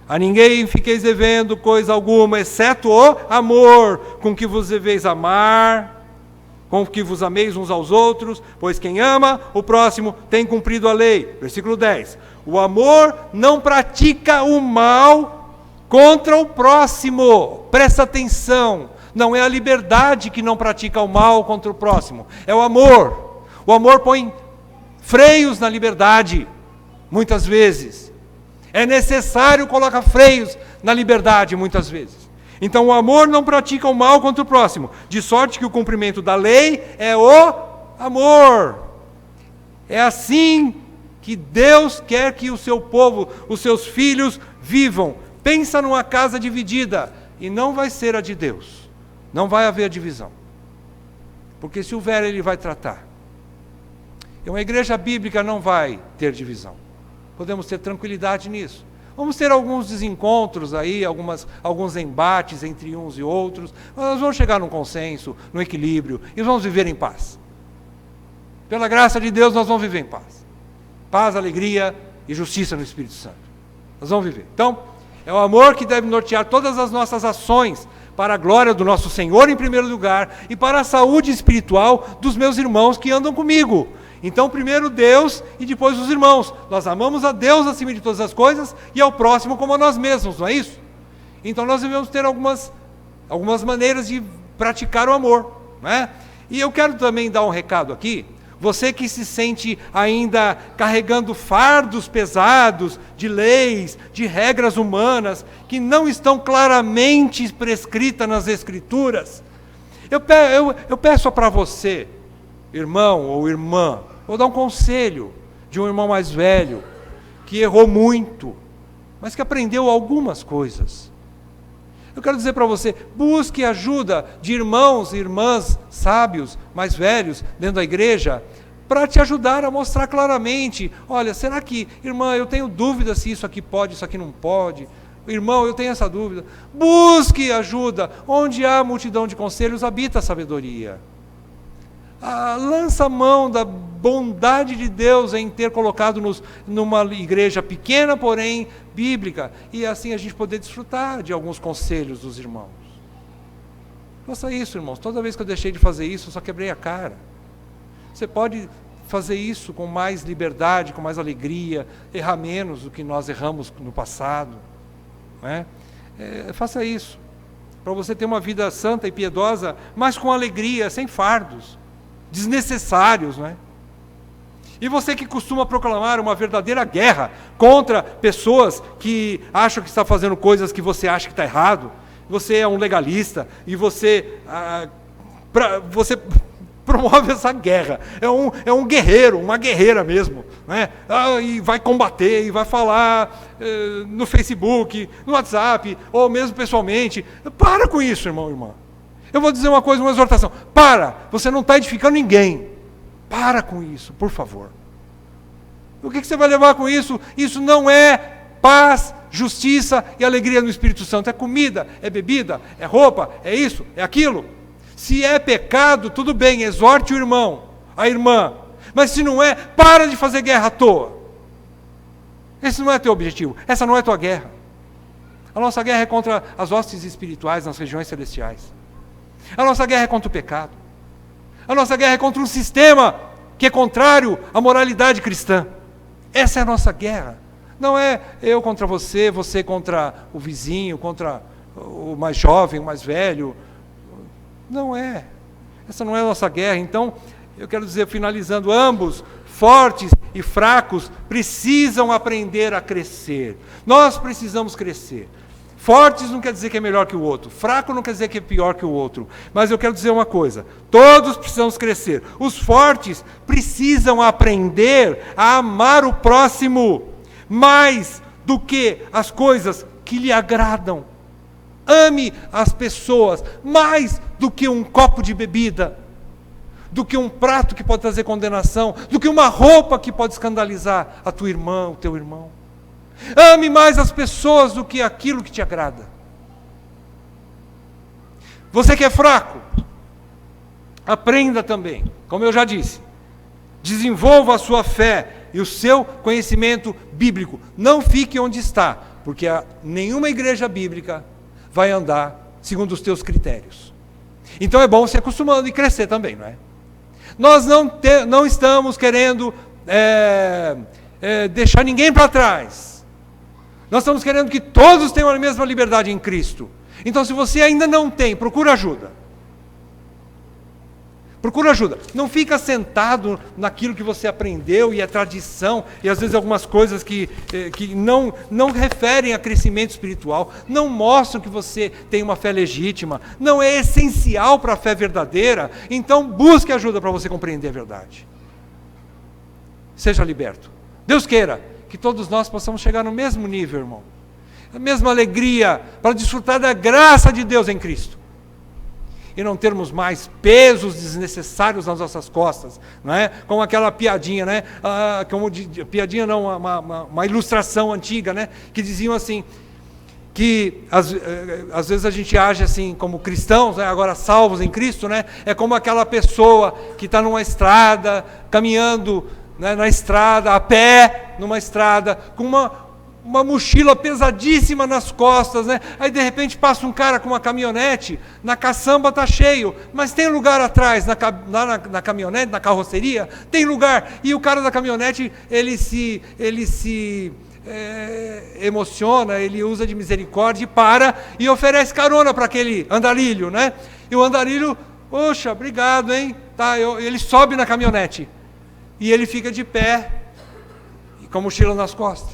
A ninguém fiqueis devendo coisa alguma, exceto o amor, com que vos deveis amar, com que vos ameis uns aos outros, pois quem ama o próximo tem cumprido a lei. Versículo 10. O amor não pratica o mal contra o próximo. Presta atenção, não é a liberdade que não pratica o mal contra o próximo, é o amor. O amor põe freios na liberdade, muitas vezes. É necessário colocar freios na liberdade, muitas vezes. Então o amor não pratica o mal contra o próximo, de sorte que o cumprimento da lei é o amor. É assim que Deus quer que o seu povo, os seus filhos, vivam. Pensa numa casa dividida, e não vai ser a de Deus. Não vai haver divisão. Porque se houver, Ele vai tratar. E uma igreja bíblica não vai ter divisão. Podemos ter tranquilidade nisso. Vamos ter alguns desencontros aí, alguns embates entre uns e outros, mas nós vamos chegar num consenso, num equilíbrio, e vamos viver em paz. Pela graça de Deus, nós vamos viver em paz. Paz, alegria e justiça no Espírito Santo. Nós vamos viver. Então, é o amor que deve nortear todas as nossas ações para a glória do nosso Senhor em primeiro lugar e para a saúde espiritual dos meus irmãos que andam comigo. Então, primeiro Deus e depois os irmãos. Nós amamos a Deus acima de todas as coisas e ao próximo como a nós mesmos, não é isso? Então, nós devemos ter algumas maneiras de praticar o amor, não é? E eu quero também dar um recado aqui. Você que se sente ainda carregando fardos pesados de leis, de regras humanas, que não estão claramente prescritas nas Escrituras, eu peço para você, irmão ou irmã, vou dar um conselho de um irmão mais velho, que errou muito, mas que aprendeu algumas coisas. Eu quero dizer para você, busque ajuda de irmãos e irmãs sábios, mais velhos, dentro da igreja, para te ajudar a mostrar claramente, olha, será que, irmã, eu tenho dúvida se isso aqui pode, isso aqui não pode. Irmão, eu tenho essa dúvida. Busque ajuda. Onde há multidão de conselhos, habita a sabedoria. Lança a mão da bondade de Deus em ter colocado-nos numa igreja pequena, porém bíblica, e assim a gente poder desfrutar de alguns conselhos dos irmãos. Faça isso, irmãos. Toda vez que eu deixei de fazer isso, eu só quebrei a cara. Você pode fazer isso com mais liberdade, com mais alegria, errar menos do que nós erramos no passado. Não é? Faça isso, para você ter uma vida santa e piedosa, mas com alegria, sem fardos desnecessários, não é? E você que costuma proclamar uma verdadeira guerra contra pessoas que acham que está fazendo coisas que você acha que está errado, você é um legalista e você promove essa guerra, é um guerreiro, uma guerreira mesmo, né? E vai combater, e vai falar no Facebook, no WhatsApp, ou mesmo pessoalmente. Para com isso, irmão e irmã. Eu vou dizer uma coisa, uma exortação. Para! Você não está edificando ninguém. Para com isso, por favor. O que você vai levar com isso? Isso não é paz, justiça e alegria no Espírito Santo. É comida, é bebida, é roupa, é isso, é aquilo. Se é pecado, tudo bem, exorte o irmão, a irmã. Mas se não é, para de fazer guerra à toa. Esse não é teu objetivo, essa não é tua guerra. A nossa guerra é contra as hostes espirituais nas regiões celestiais. A nossa guerra é contra o pecado. A nossa guerra é contra um sistema que é contrário à moralidade cristã. Essa é a nossa guerra. Não é eu contra você, você contra o vizinho, contra o mais jovem, o mais velho. Não é. Essa não é a nossa guerra. Então, eu quero dizer, finalizando, ambos, fortes e fracos, precisam aprender a crescer. Nós precisamos crescer. Fortes não quer dizer que é melhor que o outro. Fraco não quer dizer que é pior que o outro. Mas eu quero dizer uma coisa. Todos precisamos crescer. Os fortes precisam aprender a amar o próximo mais do que as coisas que lhe agradam. Ame as pessoas mais do que um copo de bebida, do que um prato que pode trazer condenação, do que uma roupa que pode escandalizar a tua irmã, o teu irmão. Ame mais as pessoas do que aquilo que te agrada. Você que é fraco, aprenda também, como eu já disse, desenvolva a sua fé e o seu conhecimento bíblico. Não fique onde está, porque nenhuma igreja bíblica vai andar segundo os teus critérios. Então é bom se acostumando e crescer também, não é? Nós não estamos querendo deixar ninguém para trás. Nós estamos querendo que todos tenham a mesma liberdade em Cristo. Então, se você ainda não tem, procura ajuda. Procura ajuda. Não fica sentado naquilo que você aprendeu e é tradição, e às vezes algumas coisas que não referem a crescimento espiritual, não mostram que você tem uma fé legítima, não é essencial para a fé verdadeira. Então, busque ajuda para você compreender a verdade. Seja liberto. Deus queira que todos nós possamos chegar no mesmo nível, irmão. A mesma alegria para desfrutar da graça de Deus em Cristo. E não termos mais pesos desnecessários nas nossas costas, não é? Como aquela piadinha, né? Piadinha não, uma ilustração antiga, né? Que diziam assim, que às vezes a gente age assim como cristãos, né? Agora salvos em Cristo, né? É como aquela pessoa que está numa estrada, caminhando, né, na estrada, a pé, numa estrada, com uma mochila pesadíssima nas costas, né? Aí de repente passa um cara com uma caminhonete, na caçamba está cheio, mas tem lugar atrás, na caminhonete, na carroceria, tem lugar, e o cara da caminhonete, ele se emociona, ele usa de misericórdia e para, e oferece carona para aquele andarilho, né? E o andarilho, poxa, obrigado, hein? Tá, ele sobe na caminhonete. E ele fica de pé, com a mochila nas costas.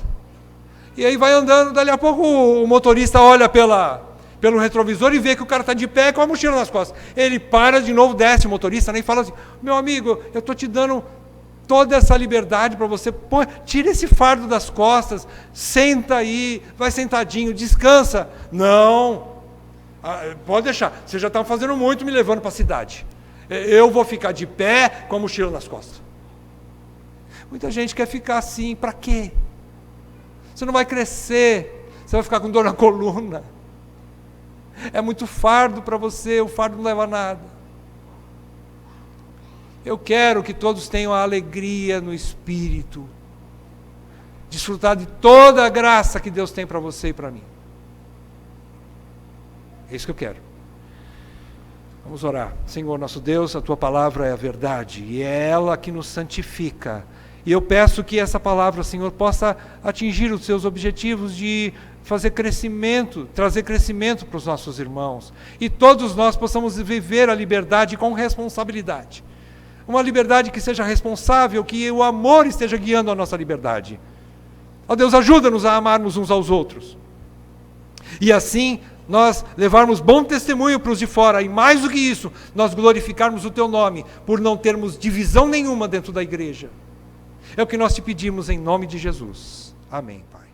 E aí vai andando, dali a pouco o motorista olha pelo retrovisor e vê que o cara está de pé com a mochila nas costas. Ele para de novo, desce o motorista, e fala assim: meu amigo, eu estou te dando toda essa liberdade para você, tira esse fardo das costas, senta aí, vai sentadinho, descansa. Não, pode deixar, você já está fazendo muito me levando para a cidade. Eu vou ficar de pé com a mochila nas costas. Muita gente quer ficar assim, para quê? Você não vai crescer, você vai ficar com dor na coluna. É muito fardo para você, o fardo não leva a nada. Eu quero que todos tenham a alegria no Espírito, desfrutar de toda a graça que Deus tem para você e para mim. É isso que eu quero. Vamos orar. Senhor nosso Deus, a Tua palavra é a verdade, e é ela que nos santifica. E eu peço que essa palavra, Senhor, possa atingir os seus objetivos de fazer crescimento, trazer crescimento para os nossos irmãos. E todos nós possamos viver a liberdade com responsabilidade. Uma liberdade que seja responsável, que o amor esteja guiando a nossa liberdade. Ó Deus, ajuda-nos a amarmos uns aos outros. E assim, nós levarmos bom testemunho para os de fora, e mais do que isso, nós glorificarmos o Teu nome, por não termos divisão nenhuma dentro da igreja. É o que nós te pedimos em nome de Jesus. Amém, Pai.